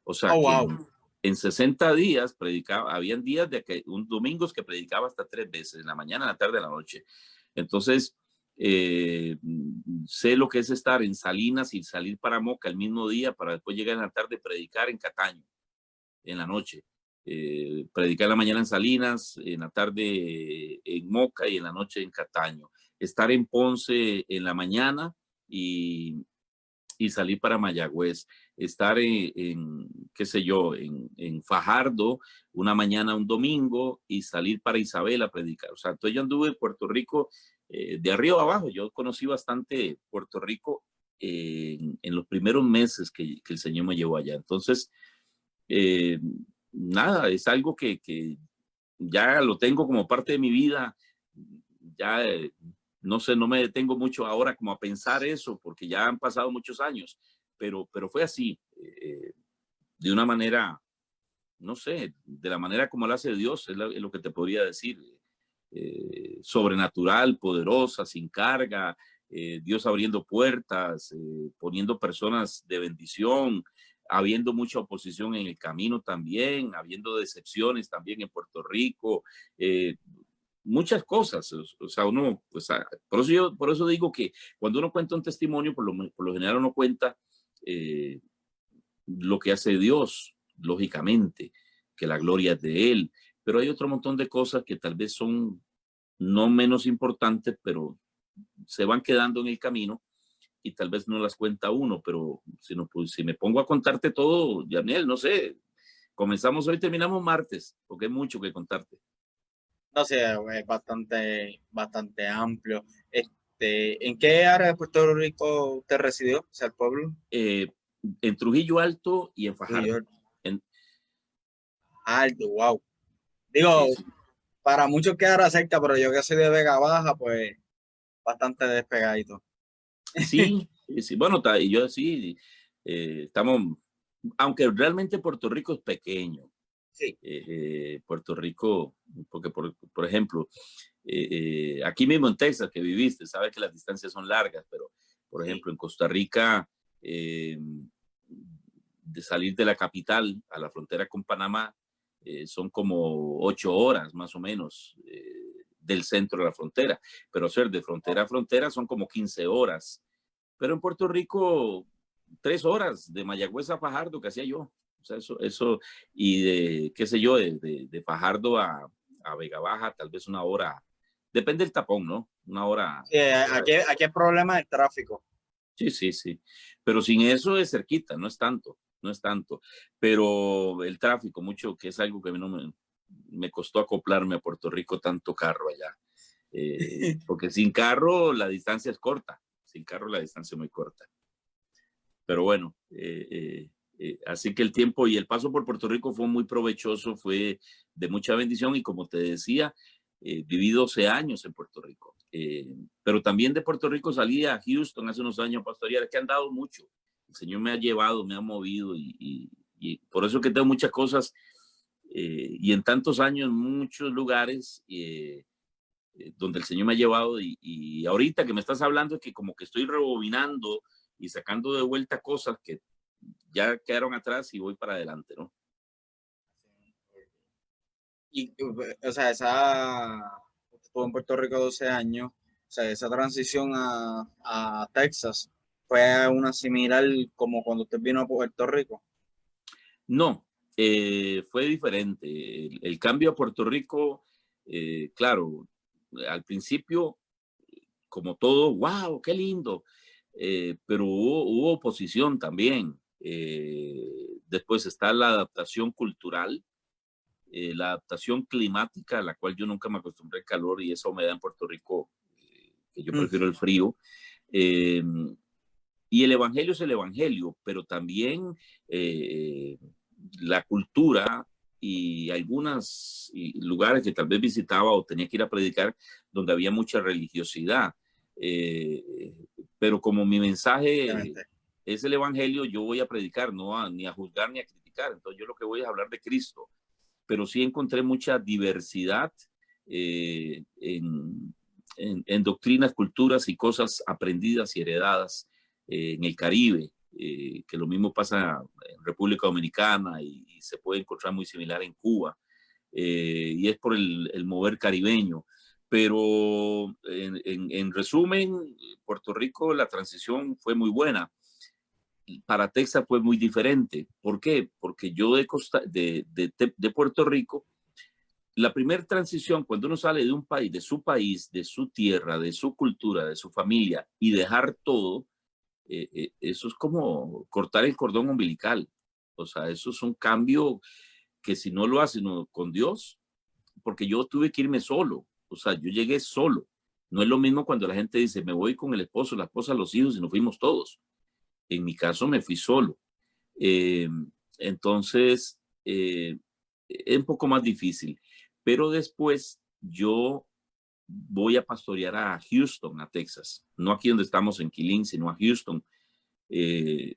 O sea Oh, que wow. en 60 días predicaba, habían días domingos que predicaba hasta 3 veces, en la mañana, en la tarde, en la noche. Entonces, sé lo que es estar en Salinas y salir para Moca el mismo día para después llegar en la tarde y predicar en Cataño, en la noche. Predicar en la mañana en Salinas, en la tarde en Moca y en la noche en Cataño. Estar en Ponce en la mañana y salir para Mayagüez, estar qué sé yo, en Fajardo una mañana, un domingo y salir para Isabel a predicar. O sea, entonces yo anduve en Puerto Rico de arriba a abajo. Yo conocí bastante Puerto Rico en los primeros meses que el Señor me llevó allá. Entonces, eh, nada, es algo que ya lo tengo como parte de mi vida. Ya no sé, no me detengo mucho ahora como a pensar eso, porque ya han pasado muchos años, pero fue así, de una manera, no sé, de la manera como lo hace Dios, es lo que te podría decir, sobrenatural, poderosa, sin carga, Dios abriendo puertas, poniendo personas de bendición, habiendo mucha oposición en el camino también, habiendo decepciones también en Puerto Rico, muchas cosas. O sea, uno, pues, por eso digo que cuando uno cuenta un testimonio, por lo general uno cuenta lo que hace Dios, lógicamente, que la gloria es de Él, pero hay otro montón de cosas que tal vez son no menos importantes, pero se van quedando en el camino y tal vez no las cuenta uno, pero pues, si me pongo a contarte todo, Daniel, no sé, comenzamos hoy, terminamos martes, porque hay mucho que contarte. No sé, es bastante amplio. ¿En qué área de Puerto Rico usted residió? O sea, el pueblo. Eh, en Trujillo Alto y en New Fajardo. York. Alto, wow. Digo, Sí, sí. para muchos quedará cerca, pero yo que soy de Vega Baja, pues bastante despegadito. Sí, sí, bueno, y yo sí, estamos, aunque realmente Puerto Rico es pequeño, Sí, Puerto Rico, porque por ejemplo, aquí mismo en Texas que viviste, sabes que las distancias son largas, pero por sí. ejemplo en Costa Rica, de salir de la capital a la frontera con Panamá, son como 8 horas más o menos del centro de la frontera, pero ser de frontera a frontera son como 15 horas. Pero en Puerto Rico, 3 horas de Mayagüez a Fajardo, que hacía yo. O sea, eso, y de, qué sé yo, de Fajardo a Vega Baja, tal vez una hora. Depende del tapón, ¿no? Una hora. Sí, aquí hay problemas de tráfico. Sí, sí, sí. Pero sin eso es cerquita, no es tanto, no es tanto. Pero el tráfico, mucho, que es algo que a mí no me costó acoplarme a Puerto Rico, tanto carro allá. Porque sin carro la distancia es corta, sin carro la distancia es muy corta. Pero bueno, así que el tiempo y el paso por Puerto Rico fue muy provechoso, fue de mucha bendición y como te decía, viví 12 años en Puerto Rico. Pero también de Puerto Rico salí a Houston hace unos años a pastorear, que han dado mucho. El Señor me ha llevado, me ha movido y por eso que tengo muchas cosas y en tantos años, muchos lugares donde el Señor me ha llevado y ahorita que me estás hablando es que como que estoy rebobinando y sacando de vuelta cosas que ya quedaron atrás y voy para adelante, ¿no? Y, o sea, estuvo en Puerto Rico 12 años, o sea, esa transición a Texas fue una similar como cuando usted vino a Puerto Rico. No, fue diferente. El cambio a Puerto Rico, claro, al principio, como todo, wow, qué lindo, pero hubo oposición también. Después está la adaptación cultural, la adaptación climática, a la cual yo nunca me acostumbré al calor y esa humedad en Puerto Rico, que yo prefiero el frío. Y el evangelio es el evangelio, pero también la cultura y algunos lugares que tal vez visitaba o tenía que ir a predicar donde había mucha religiosidad. Pero como mi mensaje Obviamente. es el evangelio, yo voy a predicar, ni a juzgar ni a criticar. Entonces yo lo que voy es hablar de Cristo. Pero sí encontré mucha diversidad en doctrinas, culturas y cosas aprendidas y heredadas en el Caribe, que lo mismo pasa en República Dominicana y se puede encontrar muy similar en Cuba, y es por el mover caribeño. Pero en resumen, Puerto Rico, la transición fue muy buena. Para Texas fue muy diferente. ¿Por qué? Porque yo de Puerto Rico, la primera transición, cuando uno sale de un país, de su tierra, de su cultura, de su familia, y dejar todo, eso es como cortar el cordón umbilical. O sea, eso es un cambio que si no lo haces con Dios, porque yo tuve que irme solo. O sea, yo llegué solo. No es lo mismo cuando la gente dice, me voy con el esposo, la esposa, los hijos y nos fuimos todos. En mi caso me fui solo. Eh, entonces, es un poco más difícil. Pero después yo voy a pastorear a Houston, a Texas. No aquí donde estamos en Killeen, sino a Houston. Eh,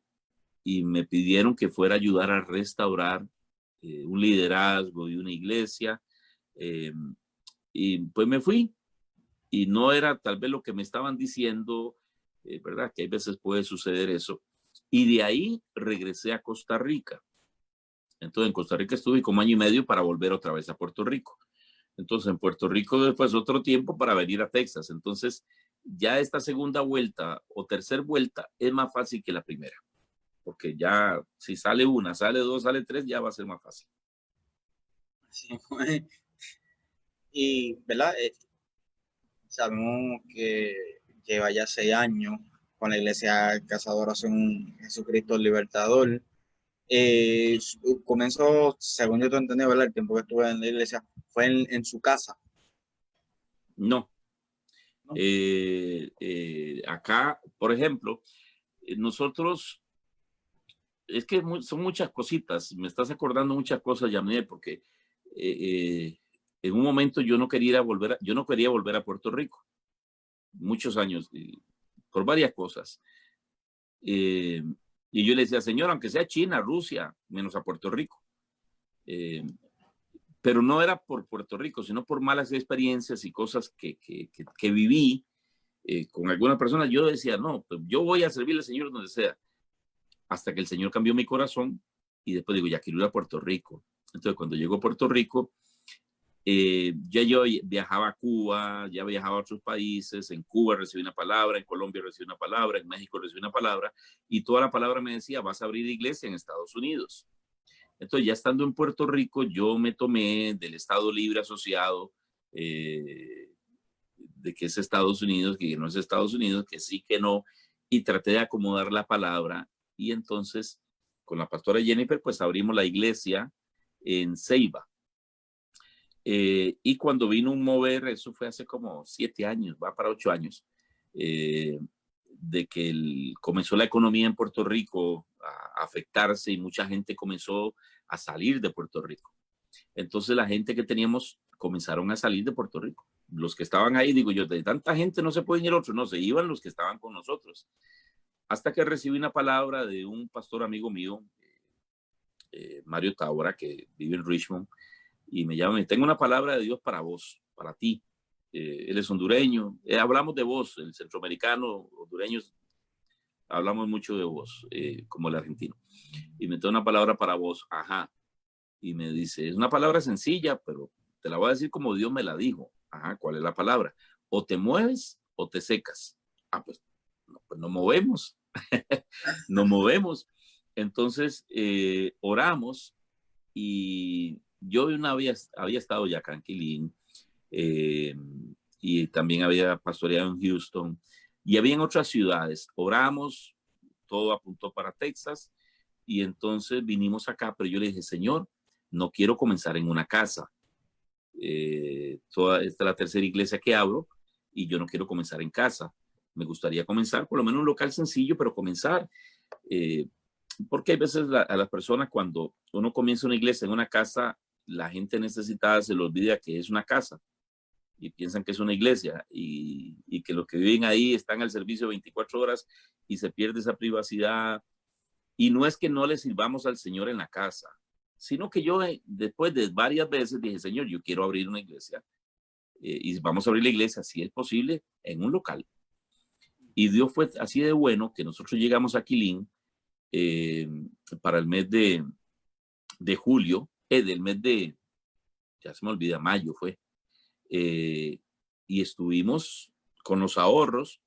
y me pidieron que fuera a ayudar a restaurar un liderazgo de una iglesia. Eh, y pues me fui. Y no era tal vez lo que me estaban diciendo, ¿verdad? Que hay veces puede suceder eso. Y de ahí regresé a Costa Rica. Entonces en Costa Rica estuve como año y medio para volver otra vez a Puerto Rico. Entonces en Puerto Rico después otro tiempo para venir a Texas. Entonces ya esta segunda vuelta o tercera vuelta es más fácil que la primera. Porque ya si sale una, sale dos, sale tres, ya va a ser más fácil. Sí, y, ¿verdad? Sabemos que lleva ya 6 años con la Iglesia Casa de Oración Jesucristo el Libertador. Comenzó, según yo te entendí, ¿verdad? El tiempo que estuve en la iglesia fue en su casa, No. ¿no? Acá, por ejemplo, nosotros, es que son muchas cositas, me estás acordando muchas cosas, Yamé, porque en un momento yo no quería volver a Puerto Rico, muchos años, por varias cosas. Eh, y yo le decía, señor, aunque sea China, Rusia, menos a Puerto Rico. Pero no era por Puerto Rico, sino por malas experiencias y cosas que viví con algunas personas. Yo decía, no, pues yo voy a servirle al Señor donde sea. Hasta que el Señor cambió mi corazón y después digo, ya quiero ir a Puerto Rico. Entonces, cuando llego a Puerto Rico, ya yo viajaba a Cuba, ya viajaba a otros países. En Cuba recibí una palabra, en Colombia recibí una palabra, en México recibí una palabra, y toda la palabra me decía, vas a abrir iglesia en Estados Unidos. Entonces, ya estando en Puerto Rico, yo me tomé del Estado Libre Asociado, de que es Estados Unidos, que no es Estados Unidos, que sí, que no, y traté de acomodar la palabra. Y entonces, con la pastora Jennifer, pues abrimos la iglesia en Ceiba. Y cuando vino un mover, eso fue hace como 7 años, va para 8 años, de que comenzó la economía en Puerto Rico a afectarse y mucha gente comenzó a salir de Puerto Rico. Entonces la gente que teníamos comenzaron a salir de Puerto Rico. Los que estaban ahí, digo yo, de tanta gente no se pueden ir otros, no, se iban los que estaban con nosotros. Hasta que recibí una palabra de un pastor amigo mío, Mario Taura, que vive en Richmond, y me llama, tengo una palabra de Dios para vos, para ti. Él es hondureño, hablamos de vos, el centroamericano, hondureños, hablamos mucho de vos, como el argentino. Y me da una palabra para vos, ajá. Y me dice, es una palabra sencilla, pero te la voy a decir como Dios me la dijo. Ajá, ¿cuál es la palabra? O te mueves o te secas. Ah, pues nos movemos. Nos movemos. Entonces, oramos y yo había estado ya acá en Quilín, y también había pastoreado en Houston y había en otras ciudades. Oramos, todo apuntó para Texas y entonces vinimos acá, pero yo le dije, Señor, no quiero comenzar en una casa. Esta es la tercera iglesia que abro y yo no quiero comenzar en casa. Me gustaría comenzar por lo menos un local sencillo, pero comenzar. Porque hay veces a las personas cuando uno comienza una iglesia en una casa, la gente necesitada se le olvida que es una casa y piensan que es una iglesia y que los que viven ahí están al servicio 24 horas y se pierde esa privacidad. Y no es que no le sirvamos al Señor en la casa, sino que yo después de varias veces dije, Señor, yo quiero abrir una iglesia y vamos a abrir la iglesia, si es posible, en un local. Y Dios fue así de bueno que nosotros llegamos a Quilín para el mes de julio, del mes de, ya se me olvida, mayo fue, y estuvimos con los ahorros,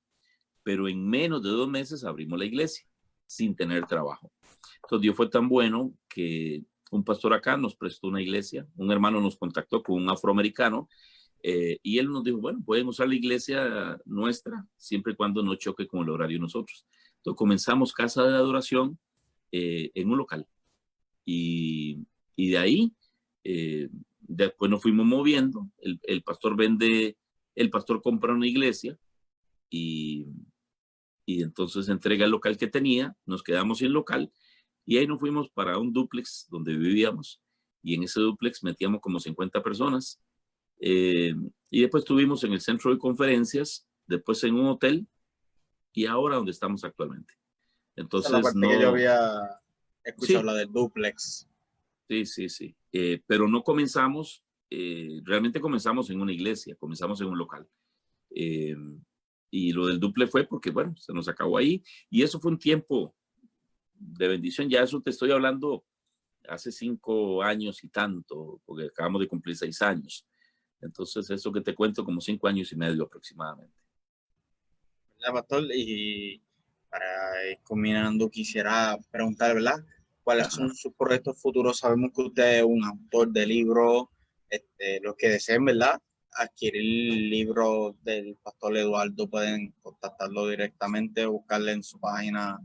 pero en menos de 2 meses abrimos la iglesia sin tener trabajo. Entonces Dios fue tan bueno que un pastor acá nos prestó una iglesia, un hermano nos contactó con un afroamericano y él nos dijo, bueno, pueden usar la iglesia nuestra siempre y cuando no choque con el horario de nosotros. Entonces comenzamos casa de adoración en un local y de ahí después nos fuimos moviendo. El pastor compra una iglesia y entonces entrega el local que tenía, nos quedamos sin local y ahí nos fuimos para un dúplex donde vivíamos y en ese dúplex metíamos como 50 personas y después estuvimos en el centro de conferencias, después en un hotel y ahora donde estamos actualmente. Entonces, esa es la parte que yo había escuchado, sí, la del dúplex. sí. Pero no comenzamos, realmente comenzamos en una iglesia, comenzamos en un local. Y lo del duple fue porque, bueno, se nos acabó ahí. Y eso fue un tiempo de bendición. Ya eso te estoy hablando hace 5 años y tanto, porque acabamos de cumplir 6 años. Entonces, eso que te cuento, como 5 años y medio aproximadamente. ¿Verdad, pastor? Y para ir combinando, quisiera preguntar, ¿verdad? ¿Cuáles son sus proyectos futuros? Sabemos que usted es un autor de libros, los que deseen, ¿verdad? Adquirir libros del pastor Eduardo, pueden contactarlo directamente o buscarle en su página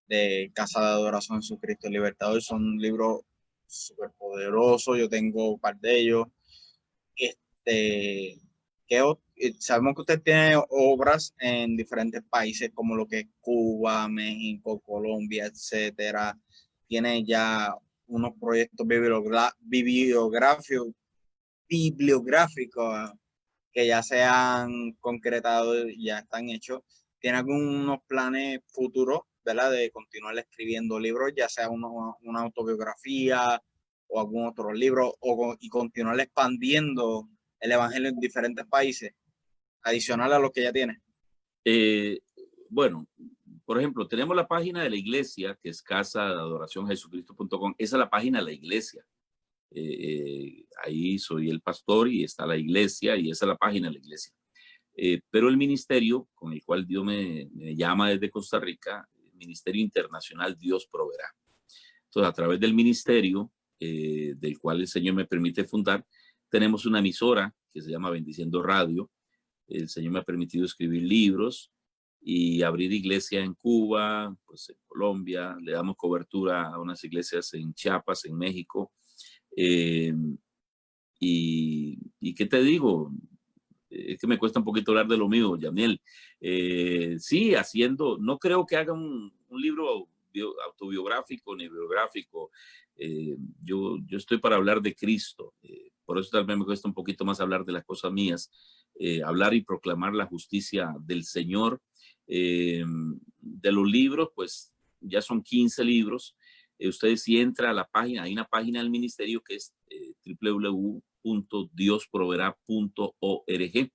de Casa de Adoración Jesucristo Libertador. Son libros súper poderosos, yo tengo un par de ellos. Sabemos que usted tiene obras en diferentes países como lo que es Cuba, México, Colombia, etcétera. Tiene ya unos proyectos bibliográficos que ya se han concretado y ya están hechos. ¿Tiene algunos planes futuros, ¿verdad? De continuar escribiendo libros, ya sea una autobiografía o algún otro libro, y continuar expandiendo el evangelio en diferentes países, adicional a lo que ya tiene? Bueno, por ejemplo, tenemos la página de la iglesia, que es casa de adoración jesucristo.com. Esa es la página de la iglesia. Ahí soy el pastor y está la iglesia y esa es la página de la iglesia. Pero el ministerio con el cual Dios me llama desde Costa Rica, el Ministerio Internacional Dios Proveerá. Entonces, a través del ministerio del cual el Señor me permite fundar, tenemos una emisora que se llama Bendiciendo Radio. El Señor me ha permitido escribir libros y abrir iglesia en Cuba, pues en Colombia. Le damos cobertura a unas iglesias en Chiapas, en México. y ¿qué te digo? Es que me cuesta un poquito hablar de lo mío, Yamiel. Sí, haciendo, no creo que haga un libro autobiográfico ni biográfico. Yo estoy para hablar de Cristo. Por eso tal vez me cuesta un poquito más hablar de las cosas mías. Hablar y proclamar la justicia del Señor. De los libros, pues ya son 15 libros. Ustedes si entran a la página, hay una página del ministerio que es www.diosproveerá.org.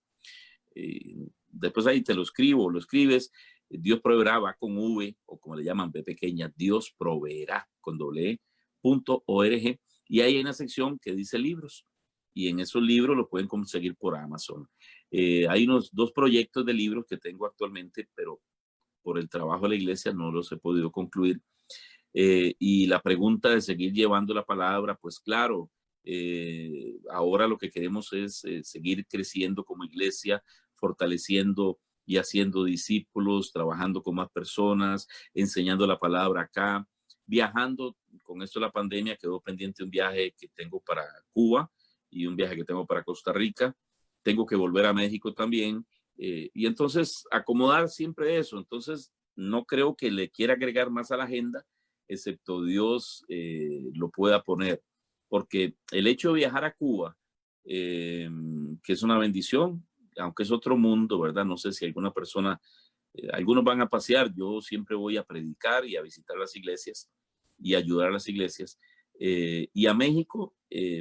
Después ahí te lo escribo, lo escribes. Dios proveerá, va con V o como le llaman, B pequeña, Dios proveerá con .org. Y ahí hay una sección que dice libros. Y en esos libros lo pueden conseguir por Amazon. Hay unos 2 proyectos de libros que tengo actualmente, pero por el trabajo de la iglesia no los he podido concluir. Y la pregunta de seguir llevando la palabra, pues claro, ahora lo que queremos es seguir creciendo como iglesia, fortaleciendo y haciendo discípulos, trabajando con más personas, enseñando la palabra acá, viajando. Con esto de la pandemia quedó pendiente un viaje que tengo para Cuba y un viaje que tengo para Costa Rica. Tengo que volver a México también. Y entonces acomodar siempre eso. Entonces no creo que le quiera agregar más a la agenda, excepto Dios lo pueda poner. Porque el hecho de viajar a Cuba, que es una bendición, aunque es otro mundo, ¿verdad? No sé si alguna persona, algunos van a pasear, yo siempre voy a predicar y a visitar las iglesias y ayudar a las iglesias. Y a México,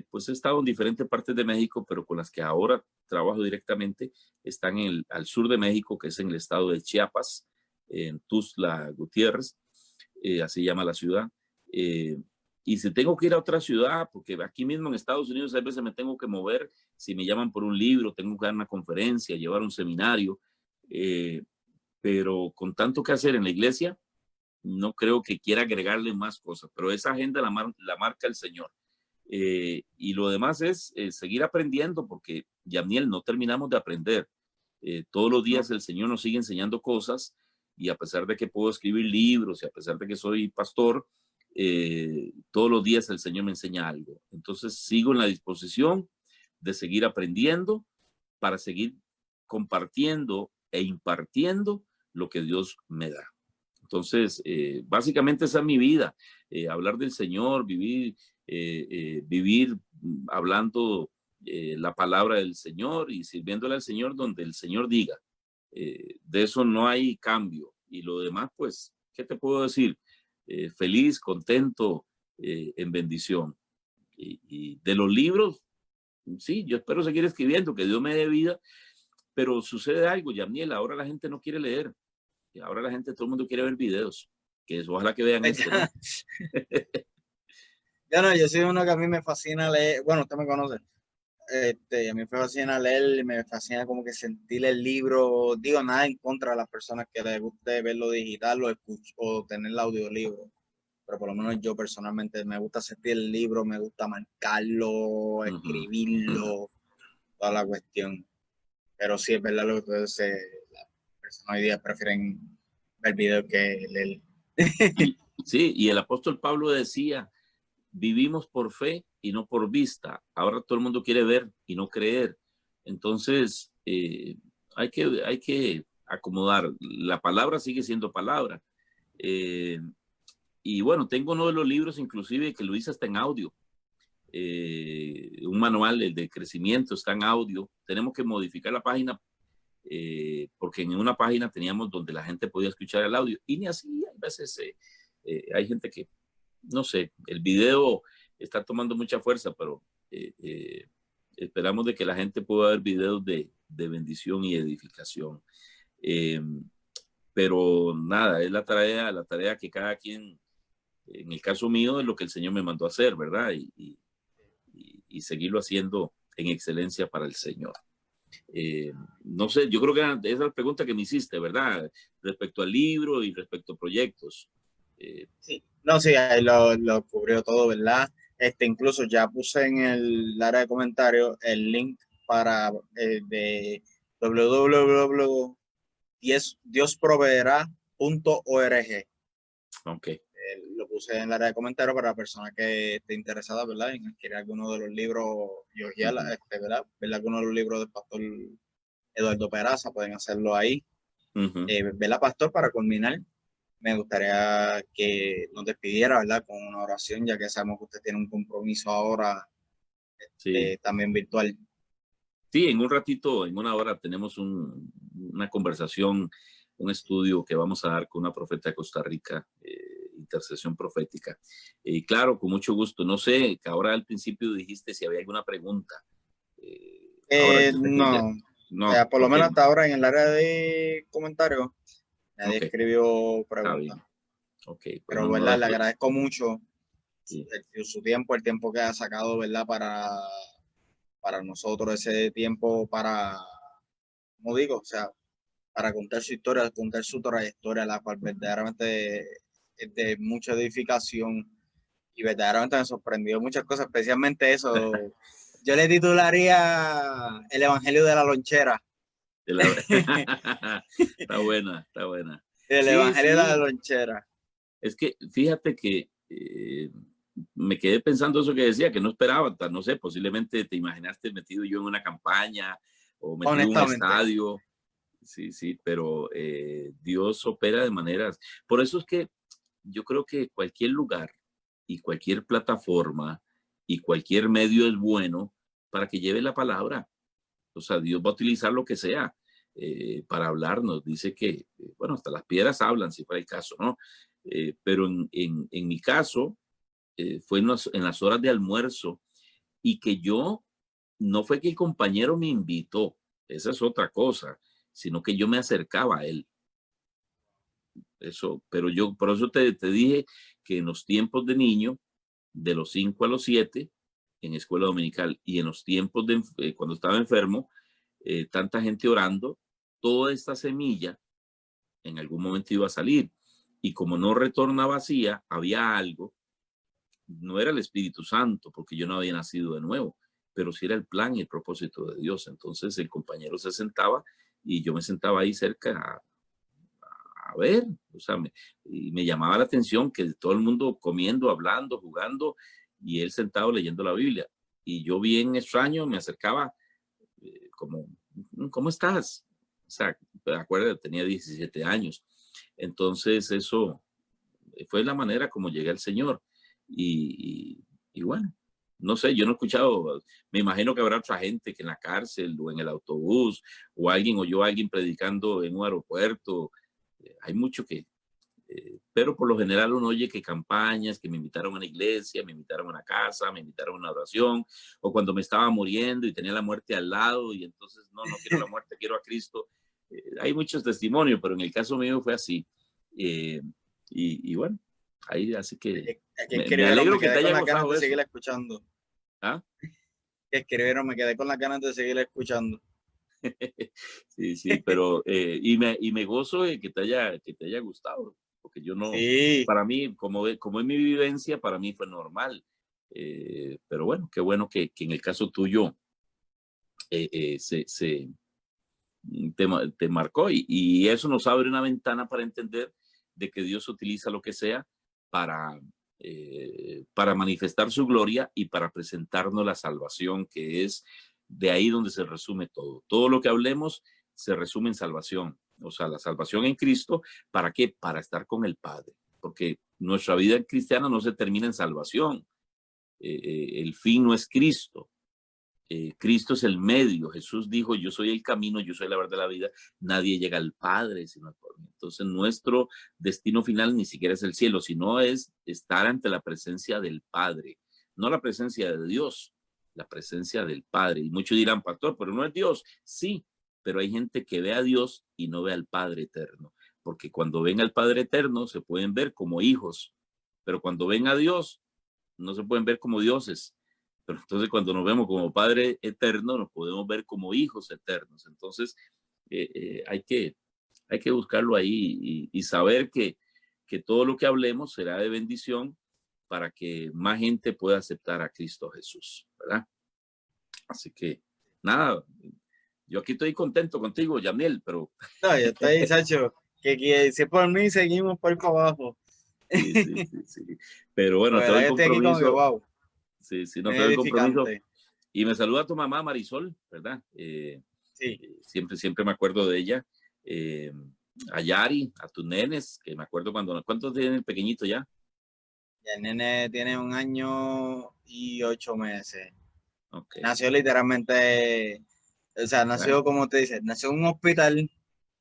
pues he estado en diferentes partes de México, pero con las que ahora trabajo directamente están al sur de México, que es en el estado de Chiapas, en Tuxtla Gutiérrez, así llama la ciudad. Y si tengo que ir a otra ciudad, porque aquí mismo en Estados Unidos a veces me tengo que mover, si me llaman por un libro, tengo que dar una conferencia, llevar un seminario, pero con tanto que hacer en la iglesia, no creo que quiera agregarle más cosas, pero esa agenda la marca el Señor. Y lo demás es seguir aprendiendo, porque Yamiel, no terminamos de aprender. Todos los días el Señor nos sigue enseñando cosas, y a pesar de que puedo escribir libros y a pesar de que soy pastor, todos los días el Señor me enseña algo. Entonces sigo en la disposición de seguir aprendiendo para seguir compartiendo e impartiendo lo que Dios me da. Entonces, básicamente esa es mi vida, hablar del Señor, vivir hablando la palabra del Señor y sirviéndole al Señor donde el Señor diga. De eso no hay cambio. Y lo demás, pues, ¿qué te puedo decir? Feliz, contento, en bendición. Y de los libros, sí, yo espero seguir escribiendo, que Dios me dé vida, pero sucede algo, Yamiel, ahora la gente no quiere leer. Y ahora la gente, todo el mundo quiere ver videos, que es, ojalá que vean esto, ¿no? Yo soy uno que a mí me fascina leer, bueno, usted me conoce, a mí me fascina leer, me fascina como que sentir el libro, digo, nada en contra de las personas que les guste verlo digital o tener el audiolibro, pero por lo menos yo personalmente me gusta sentir el libro, me gusta marcarlo, escribirlo, toda la cuestión, pero sí es verdad lo que tú dices, las personas hoy día prefieren ver videos que leer. Sí, y el apóstol Pablo decía, vivimos por fe y no por vista. Ahora todo el mundo quiere ver y no creer. Entonces, hay que acomodar. La palabra sigue siendo palabra. Y bueno, tengo uno de los libros inclusive que lo hice hasta en audio. Un manual de crecimiento está en audio. Tenemos que modificar la página porque en una página teníamos donde la gente podía escuchar el audio y ni así. A veces hay gente que, no sé, el video está tomando mucha fuerza, pero esperamos de que la gente pueda ver videos de bendición y edificación. Pero nada, es la tarea que cada quien, en el caso mío, es lo que el Señor me mandó a hacer, ¿verdad? Y seguirlo haciendo en excelencia para el Señor. No sé, yo creo que esa es la pregunta que me hiciste, ¿verdad? Respecto al libro y respecto a proyectos. Sí, no, sí, ahí lo cubrió todo, ¿verdad? Incluso ya puse en el área de comentarios el link para de www.diosproveerá.org. Ok. Lo puse en el área de comentarios para la persona que esté interesada, ¿verdad? En adquirir alguno de los libros, ¿verdad? Ver alguno de los libros del pastor Eduardo Peraza, pueden hacerlo ahí. ¿Verdad, pastor? Para culminar, me gustaría que nos despidiera, ¿verdad? Con una oración, ya que sabemos que usted tiene un compromiso ahora también virtual. Sí, en un ratito, en una hora, tenemos una conversación, un estudio que vamos a dar con una profeta de Costa Rica, intercesión profética. Y claro, con mucho gusto. No sé, que ahora al principio dijiste si había alguna pregunta. No, por lo menos hasta ahora en el área de comentarios, nadie escribió preguntas. Pero, ¿verdad? Le agradezco mucho su tiempo, el tiempo que ha sacado, ¿verdad? Para nosotros, ese tiempo para, como digo, o sea, para contar su historia, contar su trayectoria, la cual verdaderamente es de mucha edificación y verdaderamente me sorprendió muchas cosas, especialmente eso. Yo le titularía El Evangelio de la Lonchera. Está buena, está buena. El Evangelio de la Lonchera. Es que fíjate que me quedé pensando eso que decía, que no esperaba, no sé, posiblemente te imaginaste metido yo en una campaña o metido en un estadio. Sí, pero Dios opera de maneras. Por eso es que yo creo que cualquier lugar y cualquier plataforma y cualquier medio es bueno para que lleve la palabra. O sea, Dios va a utilizar lo que sea para hablarnos. Dice que, bueno, hasta las piedras hablan, si fuera el caso, ¿no? Pero en mi caso, fue en las horas de almuerzo y que yo, no fue que el compañero me invitó, esa es otra cosa, sino que yo me acercaba a él. Eso, pero yo, por eso te dije que en los tiempos de niño, de los 5 a los 7, en escuela dominical, y en los tiempos de cuando estaba enfermo, tanta gente orando, toda esta semilla en algún momento iba a salir. Y como no retorna vacía, había algo, no era el Espíritu Santo, porque yo no había nacido de nuevo, pero sí era el plan y el propósito de Dios. Entonces el compañero se sentaba y yo me sentaba ahí cerca a ver, o sea, y me llamaba la atención que todo el mundo comiendo, hablando, jugando, y él sentado leyendo la Biblia. Y yo bien extraño me acercaba como, ¿cómo estás? O sea, acuérdate, tenía 17 años. Entonces eso fue la manera como llegué al Señor. Y bueno, no sé, yo no he escuchado, me imagino que habrá otra gente que en la cárcel o en el autobús o alguien oyó a alguien predicando en un aeropuerto. Hay mucho que, pero por lo general uno oye que campañas, que me invitaron a una iglesia, me invitaron a una casa, me invitaron a una oración, o cuando me estaba muriendo y tenía la muerte al lado y entonces no quiero la muerte, quiero a Cristo. Hay muchos testimonios, pero en el caso mío fue así. Y bueno, ahí así que me alegro que te haya gustado eso. Seguir escuchando. ¿Ah? Que escribieron, me quedé con las ganas de seguir escuchando. Sí, pero y me gozo de que te haya gustado, porque yo no, para mí, como es mi vivencia, para mí fue normal. Pero bueno, qué bueno que en el caso tuyo te marcó y eso nos abre una ventana para entender de que Dios utiliza lo que sea para manifestar su gloria y para presentarnos la salvación, que es de ahí donde se resume todo. Todo lo que hablemos se resume en salvación. O sea, la salvación en Cristo, ¿para qué? Para estar con el Padre. Porque nuestra vida cristiana no se termina en salvación. El fin no es Cristo. Cristo es el medio. Jesús dijo, yo soy el camino, yo soy la verdad de la vida. Nadie llega al Padre sino por mí. Entonces nuestro destino final ni siquiera es el cielo, sino es estar ante la presencia del Padre. No la presencia de Dios, la presencia del Padre. Y muchos dirán, pastor, pero no es Dios. Sí, pero hay gente que ve a Dios y no ve al Padre eterno. Porque cuando ven al Padre eterno se pueden ver como hijos. Pero cuando ven a Dios, no se pueden ver como dioses. Pero entonces cuando nos vemos como Padre eterno, nos podemos ver como hijos eternos. Entonces hay que buscarlo ahí y saber que todo lo que hablemos será de bendición para que más gente pueda aceptar a Cristo Jesús, ¿verdad? Así que, nada, yo aquí estoy contento contigo, Yamiel, pero... No, yo estoy, Sacho, que si por mí seguimos por abajo. Sí, sí, sí, sí. Pero La bueno, te verdad doy que estoy aquí como que, compromiso. wow, Sí, sí, no muy te doy compromiso. edificante. Y me saluda tu mamá Marisol, ¿verdad? Sí, Siempre, siempre me acuerdo de ella. Eh, a Yari, a tus nenes, que me acuerdo ¿cuántos tienen el pequeñito ya? ya el nene tiene 1 año y 8 meses. Ok. Nació literalmente, o sea, Bueno, nació como te dice, nació en un hospital,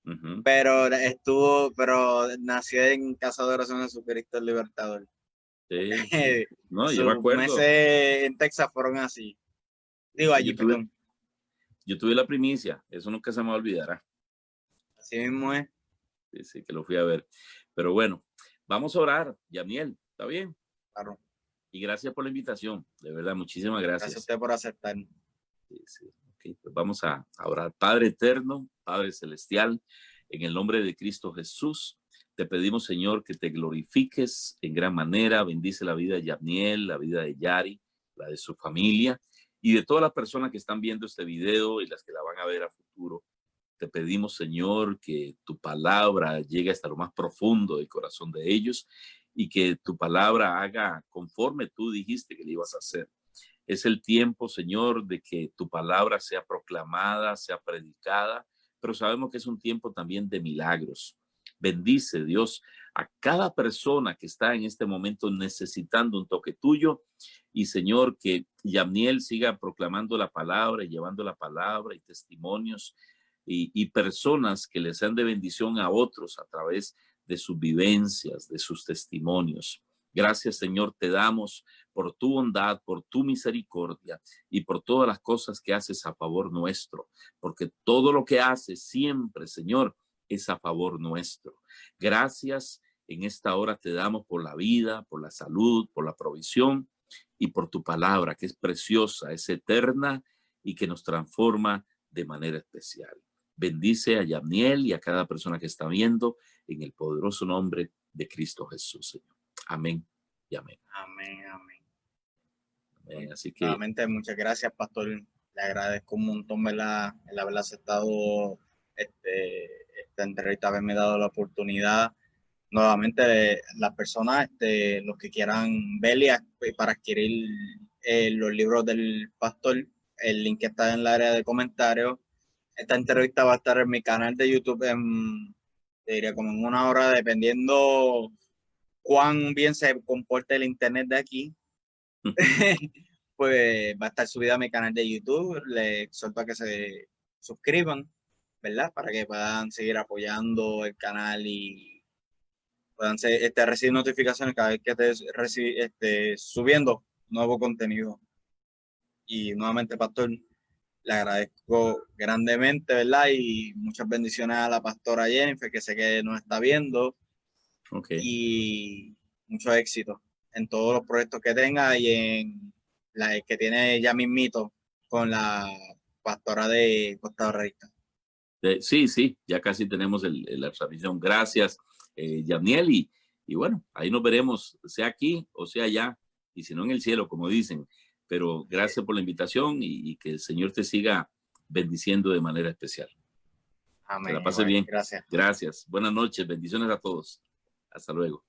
ujú, pero nació en Casa de Oración de Jesucristo el Libertador. sí, sí. No, yo me Sus acuerdo. meses en Texas fueron así. Digo, Sí, allí, perdón. yo tuve la primicia, eso nunca se me olvidará. Así mismo es. Sí, sí, que lo fui a ver. Pero bueno, vamos a orar, Yamiel, ¿está bien? Claro. Y gracias por la invitación, de verdad, muchísimas Gracias a gracias. usted por aceptar. Sí, sí. Ok, pues vamos a orar. Padre eterno, Padre celestial, en el nombre de Cristo Jesús, te pedimos, Señor, que te glorifiques en gran manera. Bendice la vida de Yamiel, la vida de Yari, la de su familia y de todas las personas que están viendo este video y las que la van a ver a futuro. Te pedimos, Señor, que tu palabra llegue hasta lo más profundo del corazón de ellos y que tu palabra haga conforme tú dijiste que le ibas a hacer. Es el tiempo, Señor, de que tu palabra sea proclamada, sea predicada, pero sabemos que es un tiempo también de milagros. Bendice, Dios, a cada persona que está en este momento necesitando un toque tuyo y, Señor, que Yamniel siga proclamando la palabra y llevando la palabra y testimonios y personas que les sean de bendición a otros a través de sus vivencias, de sus testimonios. Gracias, Señor, te damos por tu bondad, por tu misericordia y por todas las cosas que haces a favor nuestro, porque todo lo que haces siempre, Señor, es a favor nuestro. Gracias en esta hora te damos por la vida, por la salud, por la provisión y por tu palabra, que es preciosa, es eterna y que nos transforma de manera especial. Bendice a Yamniel y a cada persona que está viendo en el poderoso nombre de Cristo Jesús, Señor. Amén y amén. Amén, amén. Bueno, Así que nuevamente, muchas gracias, pastor. Le agradezco un montón, ¿verdad? El haber aceptado esta entrevista, haberme dado la oportunidad. Nuevamente, las personas, los que quieran ver y para adquirir los libros del pastor, el link está en el área de comentarios. Esta entrevista va a estar en mi canal de YouTube te diría como en 1 hora, dependiendo cuán bien se comporte el internet de aquí. Pues va a estar subida a mi canal de YouTube. Les exhorto a que se suscriban, ¿verdad? Para que puedan seguir apoyando el canal y puedan recibir notificaciones cada vez que esté subiendo nuevo contenido. Y nuevamente, pastor, le agradezco grandemente, ¿verdad? Y muchas bendiciones a la pastora Jennifer, que sé que nos está viendo, okay. y mucho éxito en todos los proyectos que tenga y en la que tiene ya mismito con la pastora de Costa Rica. Sí, sí, ya casi tenemos la transmisión. Gracias, Yamniel. Y bueno, ahí nos veremos, sea aquí o sea allá, y si no en el cielo, como dicen. Pero gracias por la invitación y que el Señor te siga bendiciendo de manera especial. Que la Amén. pase Igual, bien. gracias. Gracias. Buenas noches. Bendiciones a todos. Hasta luego.